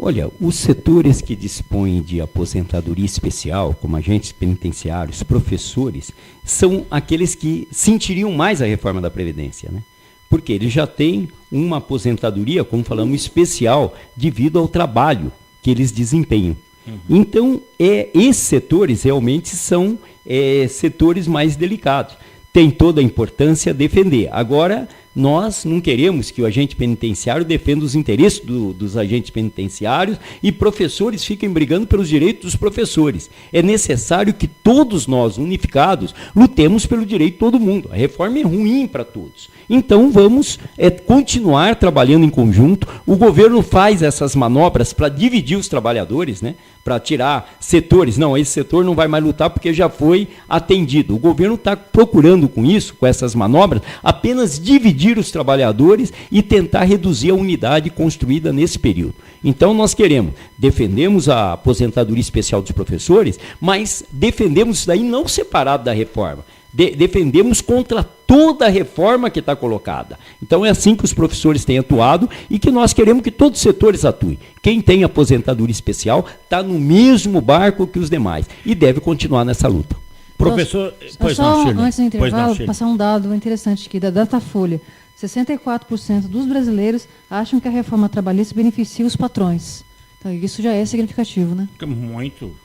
Olha, os setores que dispõem de aposentadoria especial, como agentes penitenciários, professores, são aqueles que sentiriam mais a reforma da Previdência, né? Porque eles já têm uma aposentadoria, como falamos, especial, devido ao trabalho que eles desempenham. Então, esses setores realmente são setores mais delicados. Tem toda a importância defender. Agora, nós não queremos que o agente penitenciário defenda os interesses dos agentes penitenciários e professores fiquem brigando pelos direitos dos professores. É necessário que todos nós, unificados, lutemos pelo direito de todo mundo. A reforma é ruim para todos. Então, vamos continuar trabalhando em conjunto. O governo faz essas manobras para dividir os trabalhadores, né? Para tirar setores. Não, esse setor não vai mais lutar porque já foi atendido. O governo está procurando com isso, com essas manobras, apenas dividir os trabalhadores e tentar reduzir a unidade construída nesse período. Então, nós defendemos a aposentadoria especial dos professores, mas defendemos isso daí não separado da reforma. Defendemos contra toda a reforma que está colocada. Então é assim que os professores têm atuado e que nós queremos que todos os setores atuem. Quem tem aposentadoria especial está no mesmo barco que os demais e deve continuar nessa luta. Professor, antes do intervalo, passar um dado interessante aqui da Datafolha. 64% dos brasileiros acham que a reforma trabalhista beneficia os patrões. Então, isso já é significativo, né? Muito.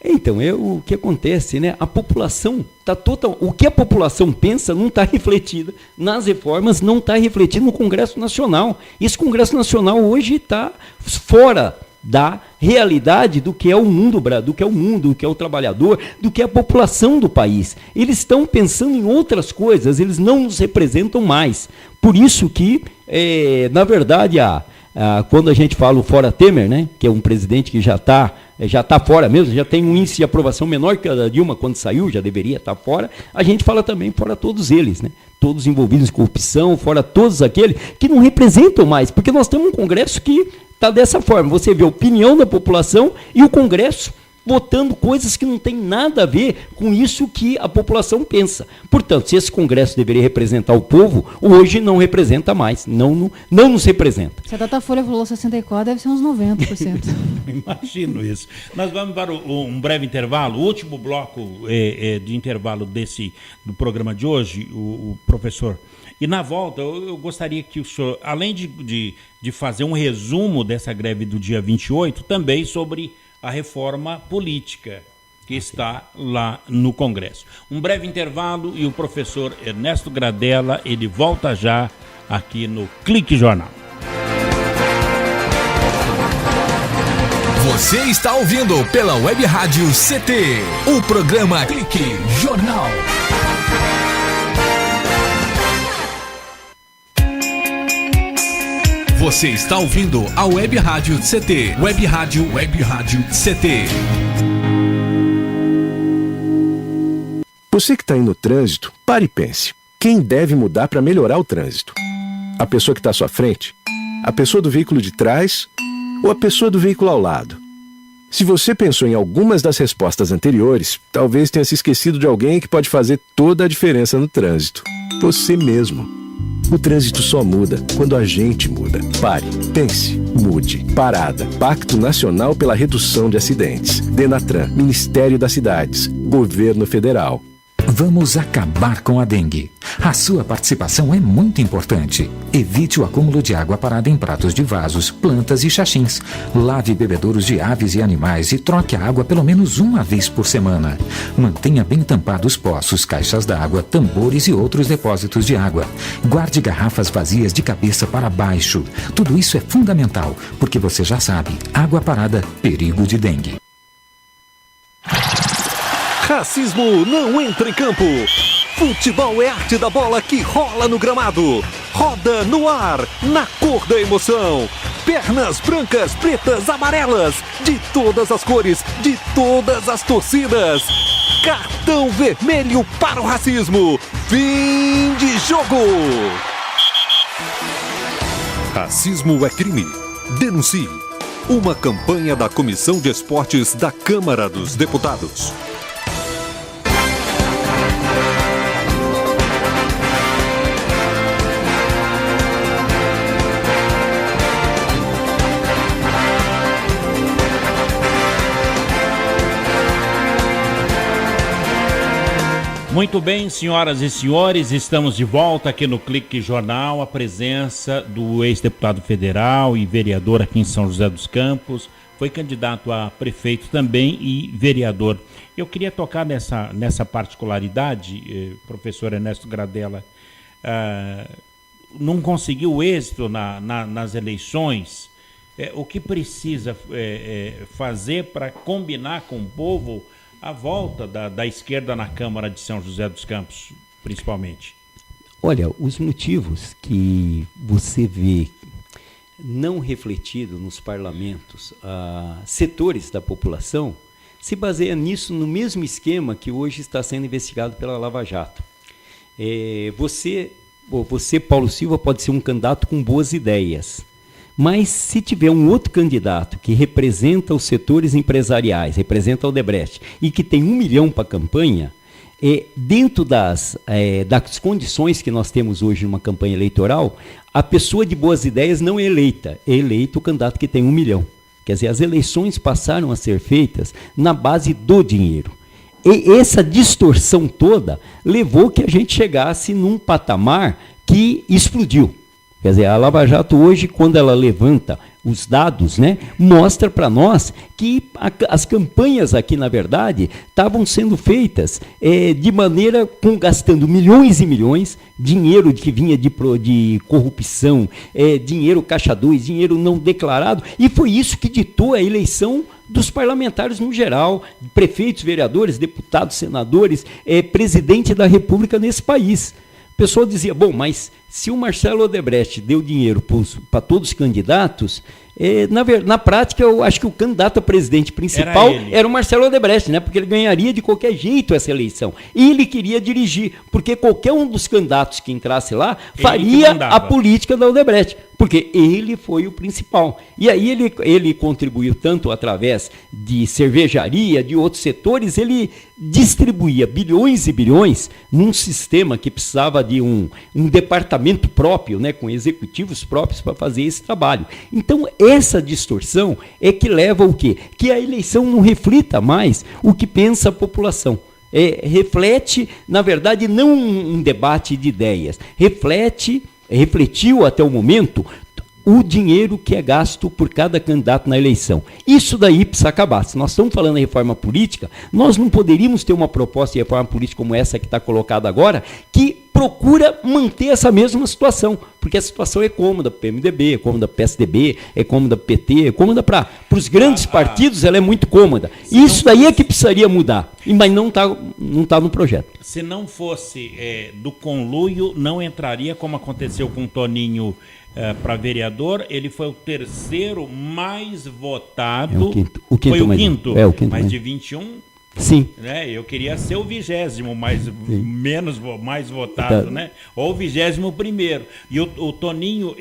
Então, o que acontece, né? A população está o que a população pensa não está refletido nas reformas, não está refletido no Congresso Nacional. Esse Congresso Nacional hoje está fora da realidade do que é o mundo, do que é o trabalhador, do que é a população do país. Eles estão pensando em outras coisas, eles não nos representam mais. Por isso que, na verdade, quando a gente fala o fora Temer, né, que é um presidente que já está fora mesmo, já tem um índice de aprovação menor que a da Dilma quando saiu, já deveria estar fora, a gente fala também fora todos eles, né? Todos envolvidos em corrupção, fora todos aqueles que não representam mais, porque nós temos um Congresso que está dessa forma, você vê a opinião da população e o Congresso votando coisas que não tem nada a ver com isso que a população pensa. Portanto, se esse Congresso deveria representar o povo, hoje não representa mais, não nos representa. Se a Datafolha falou 64, deve ser uns 90%. Imagino isso. Nós vamos para um breve intervalo, o último bloco de intervalo do programa de hoje, o professor. E na volta, eu gostaria que o senhor, além de fazer um resumo dessa greve do dia 28, também sobre a reforma política que está lá no Congresso. Um breve intervalo e o professor Ernesto Gradella, ele volta já aqui no Clique Jornal. Você está ouvindo pela Web Rádio CT, o programa Clique Jornal. Você está ouvindo a Web Rádio CT. Web Rádio CT. Você que está aí no trânsito, pare e pense. Quem deve mudar para melhorar o trânsito? A pessoa que está à sua frente? A pessoa do veículo de trás? Ou a pessoa do veículo ao lado? Se você pensou em algumas das respostas anteriores, talvez tenha se esquecido de alguém que pode fazer toda a diferença no trânsito. Você mesmo. O trânsito só muda quando a gente muda. Pare, pense, mude. Parada. Pacto Nacional pela Redução de Acidentes. Denatran, Ministério das Cidades, Governo Federal. Vamos acabar com a dengue. A sua participação é muito importante. Evite o acúmulo de água parada em pratos de vasos, plantas e xaxins. Lave bebedouros de aves e animais e troque a água pelo menos uma vez por semana. Mantenha bem tampados poços, caixas d'água, tambores e outros depósitos de água. Guarde garrafas vazias de cabeça para baixo. Tudo isso é fundamental, porque você já sabe, água parada, perigo de dengue. Racismo não entra em campo. Futebol é arte da bola que rola no gramado. Roda no ar, na cor da emoção. Pernas brancas, pretas, amarelas, de todas as cores, de todas as torcidas. Cartão vermelho para o racismo. Fim de jogo. Racismo é crime. Denuncie. Uma campanha da Comissão de Esportes da Câmara dos Deputados. Muito bem, senhoras e senhores, estamos de volta aqui no Clique Jornal, a presença do ex-deputado federal e vereador aqui em São José dos Campos, foi candidato a prefeito também e vereador. Eu queria tocar nessa particularidade, professor Ernesto Gradella, não conseguiu êxito nas eleições, o que precisa fazer para combinar com o povo a volta da esquerda na Câmara de São José dos Campos, principalmente? Olha, os motivos que você vê não refletido nos parlamentos, setores da população, se baseia nisso, no mesmo esquema que hoje está sendo investigado pela Lava Jato. Você, Paulo Silva, pode ser um candidato com boas ideias, mas se tiver um outro candidato que representa os setores empresariais, representa o Odebrecht, e que tem 1 milhão para a campanha, dentro das condições que nós temos hoje numa campanha eleitoral, a pessoa de boas ideias não é eleita, é eleito o candidato que tem 1 milhão. Quer dizer, as eleições passaram a ser feitas na base do dinheiro. E essa distorção toda levou que a gente chegasse num patamar que explodiu. Quer dizer, a Lava Jato hoje, quando ela levanta os dados, né, mostra para nós que as campanhas aqui, na verdade, estavam sendo feitas de maneira, gastando milhões e milhões, dinheiro que vinha de corrupção, dinheiro caixa 2, dinheiro não declarado, e foi isso que ditou a eleição dos parlamentares no geral, prefeitos, vereadores, deputados, senadores, presidente da República nesse país. O pessoal dizia, bom, mas se o Marcelo Odebrecht deu dinheiro para todos os candidatos, na prática eu acho que o candidato a presidente principal era o Marcelo Odebrecht, né? Porque ele ganharia de qualquer jeito essa eleição. E ele queria dirigir, porque qualquer um dos candidatos que entrasse lá faria a política da Odebrecht, porque ele foi o principal. E aí ele contribuiu tanto através de cervejaria, de outros setores, ele distribuía bilhões e bilhões num sistema que precisava de um departamento próprio, né, com executivos próprios para fazer esse trabalho. Então, essa distorção é que leva o quê? Que a eleição não reflita mais o que pensa a população. Reflete, na verdade, não um debate de ideias, refletiu até o momento o dinheiro que é gasto por cada candidato na eleição. Isso daí precisa acabar. Se nós estamos falando em reforma política, nós não poderíamos ter uma proposta de reforma política como essa que está colocada agora, que procura manter essa mesma situação, porque a situação é cômoda para o PMDB, é cômoda para o PSDB, é cômoda para o PT, é cômoda para os grandes partidos, ela é muito cômoda. Isso daí é que precisaria mudar, mas não tá no projeto. Se não fosse do conluio, não entraria, como aconteceu com o Toninho para vereador. Ele foi o terceiro mais votado. O quinto foi o mais quinto, o quinto mas mais de 21. Sim. Né? Eu queria ser o 20º mais votado, né? Ou o 21º. E o Toninho,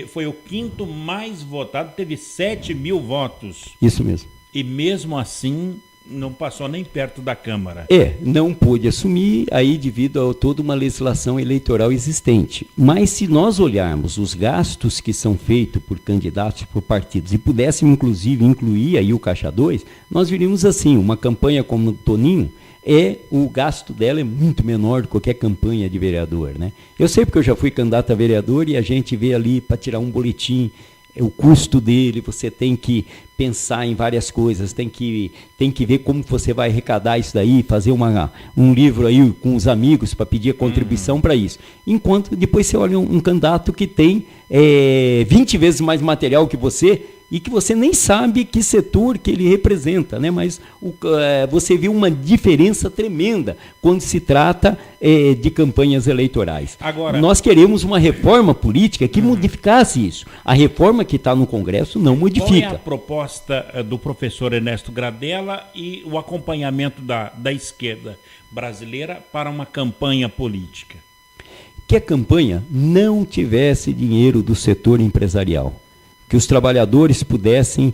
foi o quinto mais votado, teve 7 mil votos. Isso mesmo. E mesmo assim, não passou nem perto da Câmara. Não pôde assumir aí devido a toda uma legislação eleitoral existente. Mas se nós olharmos os gastos que são feitos por candidatos, por partidos, e pudéssemos inclusive incluir aí o Caixa 2, nós veríamos assim, uma campanha como o Toninho, o gasto dela é muito menor do que qualquer campanha de vereador, né? Eu sei porque eu já fui candidato a vereador e a gente vê ali para tirar um boletim, o custo dele, você tem que pensar em várias coisas, tem que ver como você vai arrecadar isso daí, fazer um livro aí com os amigos para pedir a contribuição para isso. Enquanto depois você olha um candidato que tem 20 vezes mais material que você, e que você nem sabe que setor que ele representa, né? Mas você vê uma diferença tremenda quando se trata de campanhas eleitorais. Agora, nós queremos uma reforma política que modificasse isso. A reforma que está no Congresso não modifica. Qual é a proposta do professor Ernesto Gradella e o acompanhamento da esquerda brasileira para uma campanha política? Que a campanha não tivesse dinheiro do setor empresarial, que os trabalhadores pudessem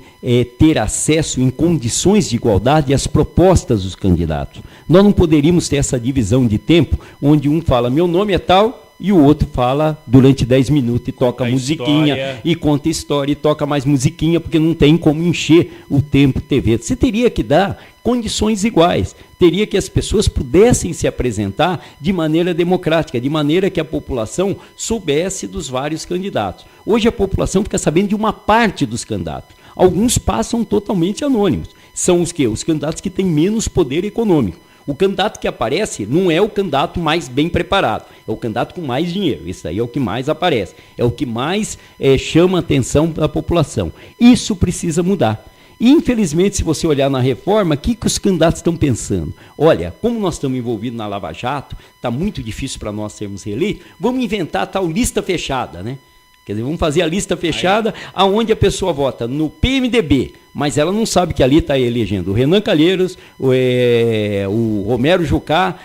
ter acesso em condições de igualdade às propostas dos candidatos. Nós não poderíamos ter essa divisão de tempo, onde um fala, meu nome é tal, e o outro fala durante 10 minutos e toca musiquinha, e conta história, e toca mais musiquinha, porque não tem como encher o tempo TV. Você teria que dar condições iguais, teria que as pessoas pudessem se apresentar de maneira democrática, de maneira que a população soubesse dos vários candidatos. Hoje a população fica sabendo de uma parte dos candidatos. Alguns passam totalmente anônimos. São os quê? Os candidatos que têm menos poder econômico. O candidato que aparece não é o candidato mais bem preparado, é o candidato com mais dinheiro. Esse aí é o que mais aparece, é o que mais chama a atenção da população. Isso precisa mudar. E, infelizmente, se você olhar na reforma, o que os candidatos estão pensando? Olha, como nós estamos envolvidos na Lava Jato, está muito difícil para nós sermos reeleitos, vamos inventar a tal lista fechada, né? Quer dizer, vamos fazer a lista fechada, aonde a pessoa vota no PMDB, mas ela não sabe que ali está elegendo o Renan Calheiros, o Romero Jucá,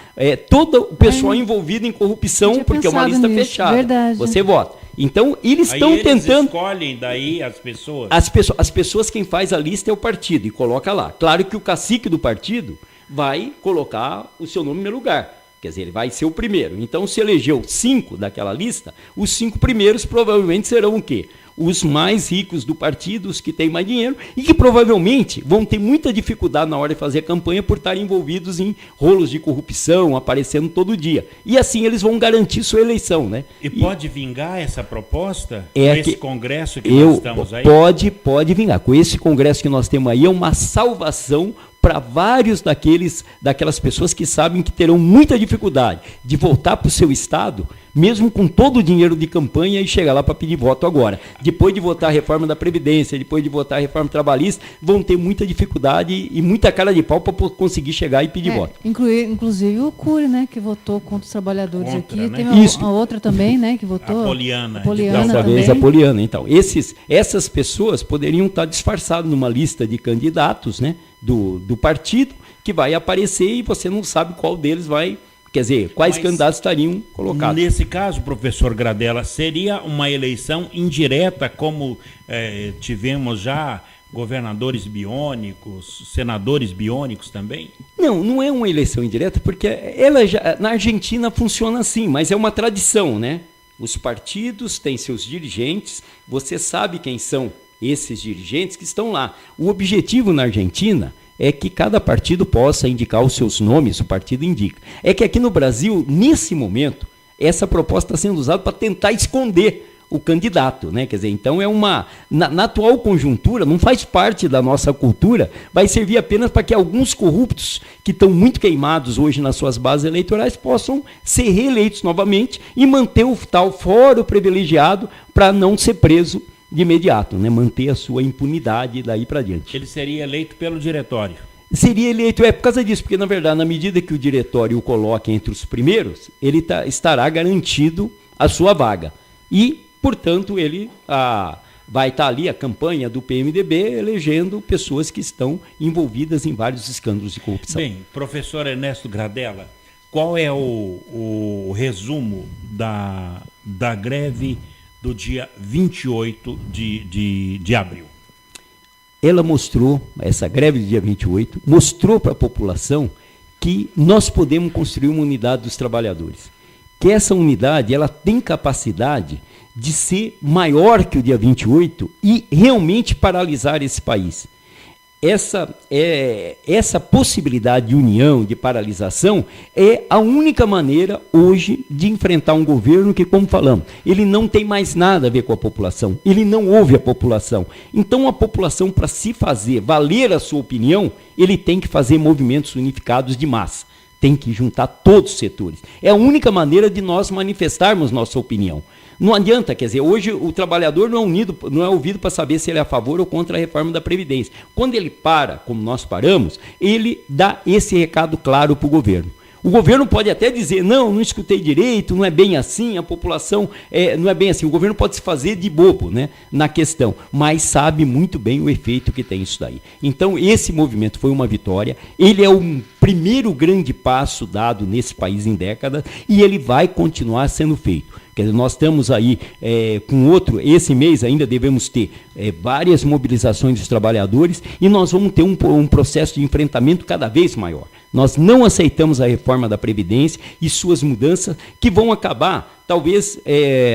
todo o pessoal envolvido em corrupção, porque é uma lista fechada. Verdade. Você vota. Então, eles estão tentando... escolhem daí as pessoas? As pessoas, quem faz a lista é o partido, e coloca lá. Claro que o cacique do partido vai colocar o seu nome no lugar. Quer dizer, ele vai ser o primeiro. Então, se elegeu 5 daquela lista, os 5 primeiros provavelmente serão o quê? Os mais ricos do partido, os que têm mais dinheiro, e que provavelmente vão ter muita dificuldade na hora de fazer campanha por estarem envolvidos em rolos de corrupção, aparecendo todo dia. E assim eles vão garantir sua eleição, né? E pode vingar essa proposta com esse congresso que nós estamos aí? Pode vingar. Com esse congresso que nós temos aí, é uma salvação para vários daquelas pessoas que sabem que terão muita dificuldade de voltar para o seu estado, mesmo com todo o dinheiro de campanha, e chegar lá para pedir voto agora. Depois de votar a reforma da Previdência, depois de votar a reforma trabalhista, vão ter muita dificuldade e muita cara de pau para conseguir chegar e pedir voto. Inclusive o Cury, né, que votou contra os trabalhadores aqui. Né? Tem a outra também, né, que votou. A Poliana. Dessa vez a Poliana. Então, essas pessoas poderiam estar disfarçadas numa lista de candidatos, né, do partido, que vai aparecer e você não sabe qual deles vai, quer dizer, quais candidatos estariam colocados. Nesse caso, professor Gradella, seria uma eleição indireta, como tivemos já governadores biônicos, senadores biônicos também? Não é uma eleição indireta, porque na Argentina funciona assim, mas é uma tradição, né? Os partidos têm seus dirigentes, você sabe quem são esses dirigentes que estão lá. O objetivo na Argentina é que cada partido possa indicar os seus nomes, o partido indica. É que aqui no Brasil, nesse momento, essa proposta está sendo usada para tentar esconder o candidato, né? Quer dizer, então na atual conjuntura, não faz parte da nossa cultura, vai servir apenas para que alguns corruptos que estão muito queimados hoje nas suas bases eleitorais possam ser reeleitos novamente e manter o tal fórum privilegiado para não ser preso de imediato, né? Manter a sua impunidade daí para diante. Ele seria eleito pelo diretório? Seria eleito, por causa disso, porque na verdade, na medida que o diretório o coloque entre os primeiros, ele estará garantido a sua vaga. E, portanto, ele vai estar ali a campanha do PMDB elegendo pessoas que estão envolvidas em vários escândalos de corrupção. Bem, professor Ernesto Gradella, qual é o resumo da greve do dia 28 de abril? Ela mostrou, essa greve do dia 28, mostrou para a população que nós podemos construir uma unidade dos trabalhadores. Que essa unidade ela tem capacidade de ser maior que o dia 28 e realmente paralisar esse país. Essa possibilidade de união, de paralisação, é a única maneira hoje de enfrentar um governo que, como falamos, ele não tem mais nada a ver com a população, ele não ouve a população. Então a população, para se fazer valer a sua opinião, ele tem que fazer movimentos unificados de massa, tem que juntar todos os setores. É a única maneira de nós manifestarmos nossa opinião. Não adianta, quer dizer, hoje o trabalhador não é ouvido para saber se ele é a favor ou contra a reforma da Previdência. Quando ele para, como nós paramos, ele dá esse recado claro para o governo. O governo pode até dizer, não escutei direito, não é bem assim, a população não é bem assim. O governo pode se fazer de bobo, né, na questão, mas sabe muito bem o efeito que tem isso daí. Então, esse movimento foi uma vitória, ele é o primeiro grande passo dado nesse país em décadas e ele vai continuar sendo feito. Quer dizer, nós estamos aí com esse mês ainda devemos ter várias mobilizações dos trabalhadores e nós vamos ter um processo de enfrentamento cada vez maior. Nós não aceitamos a reforma da Previdência e suas mudanças que vão acabar, talvez,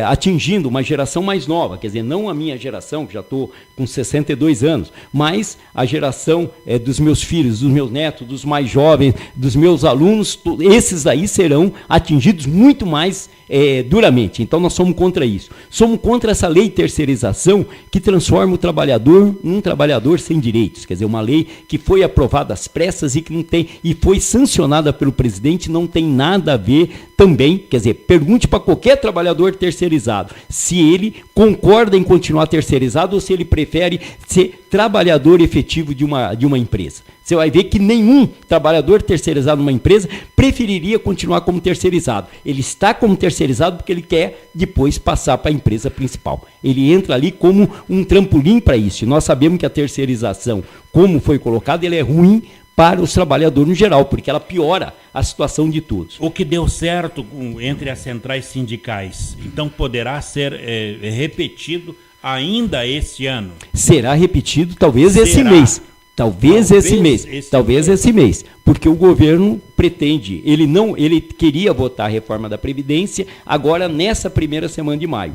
atingindo uma geração mais nova, quer dizer, não a minha geração, que já estou com 62 anos, mas a geração dos meus filhos, dos meus netos, dos mais jovens, dos meus alunos, esses aí serão atingidos muito mais duramente. Então nós somos contra isso. Somos contra essa lei de terceirização que transforma o trabalhador num trabalhador sem direitos, quer dizer, uma lei que foi aprovada às pressas e que não tem, e foi sancionada pelo presidente, não tem nada a ver também, quer dizer, pergunte para qualquer trabalhador terceirizado se ele concorda em continuar terceirizado ou se ele prefere ser trabalhador efetivo de uma empresa. Você vai ver que nenhum trabalhador terceirizado numa empresa preferiria continuar como terceirizado. Ele está como terceirizado porque ele quer depois passar para a empresa principal. Ele entra ali como um trampolim para isso. E nós sabemos que a terceirização, como foi colocado, ela é ruim para os trabalhadores no geral, porque ela piora a situação de todos. O que deu certo entre as centrais sindicais, então poderá ser repetido ainda esse ano? Será repetido talvez esse mês. Talvez esse mês, porque o governo pretende, ele queria votar a reforma da Previdência agora nessa primeira semana de maio.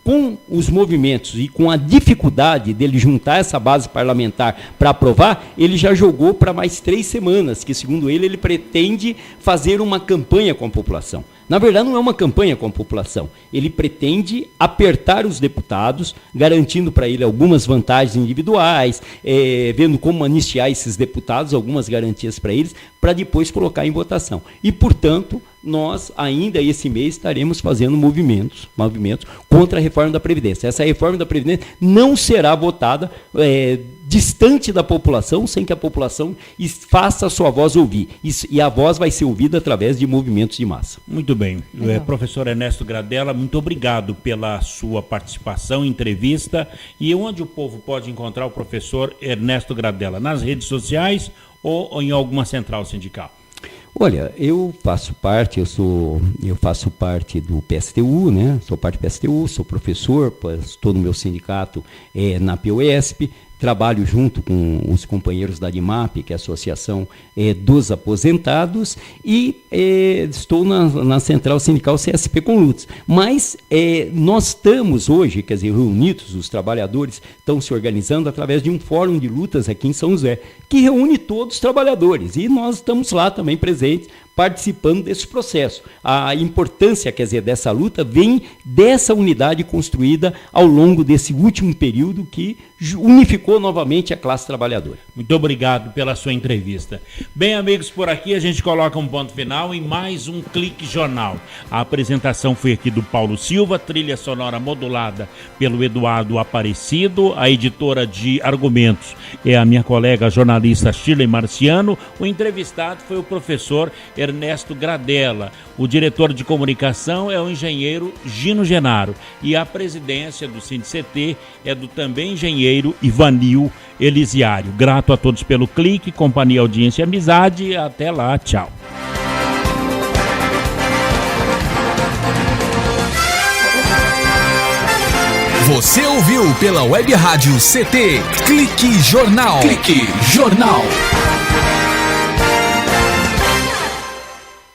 Com os movimentos e com a dificuldade dele juntar essa base parlamentar para aprovar, ele já jogou para mais 3 semanas, que segundo ele pretende fazer uma campanha com a população. Na verdade, não é uma campanha com a população. Ele pretende apertar os deputados, garantindo para ele algumas vantagens individuais, vendo como anistiar esses deputados, algumas garantias para eles, para depois colocar em votação. E, portanto, nós ainda esse mês estaremos fazendo movimentos contra a reforma da Previdência. Essa reforma da Previdência não será votada distante da população, sem que a população faça a sua voz ouvir. E a voz vai ser ouvida através de movimentos de massa. Muito bem. Professor Ernesto Gradella, muito obrigado pela sua participação, entrevista. E onde o povo pode encontrar o professor Ernesto Gradella? Nas redes sociais ou em alguma central sindical? Olha, eu faço parte do PSTU, né? Sou parte do PSTU, sou professor, estou no meu sindicato na POESP, trabalho junto com os companheiros da ADIMAP, que é a Associação dos Aposentados, e estou na Central Sindical CSP com Lutas. Mas nós estamos hoje, quer dizer, reunidos, os trabalhadores estão se organizando através de um fórum de lutas aqui em São José, que reúne todos os trabalhadores, e nós estamos lá também presentes, participando desse processo. A importância, quer dizer, dessa luta vem dessa unidade construída ao longo desse último período que unificou novamente a classe trabalhadora. Muito obrigado pela sua entrevista. Bem, amigos, por aqui a gente coloca um ponto final em mais um Clique Jornal. A apresentação foi aqui do Paulo Silva, trilha sonora modulada pelo Eduardo Aparecido, a editora de argumentos é a minha colega jornalista Shirley Marciano, o entrevistado foi o professor Ernesto Gradella, o diretor de comunicação é o engenheiro Gino Genaro e a presidência do SINDICT é do também engenheiro Ivanil Elisiário. Grato a todos pelo clique, companhia, audiência e amizade. Até lá, tchau. Você ouviu pela Web Rádio CT Clique Jornal. Clique Jornal.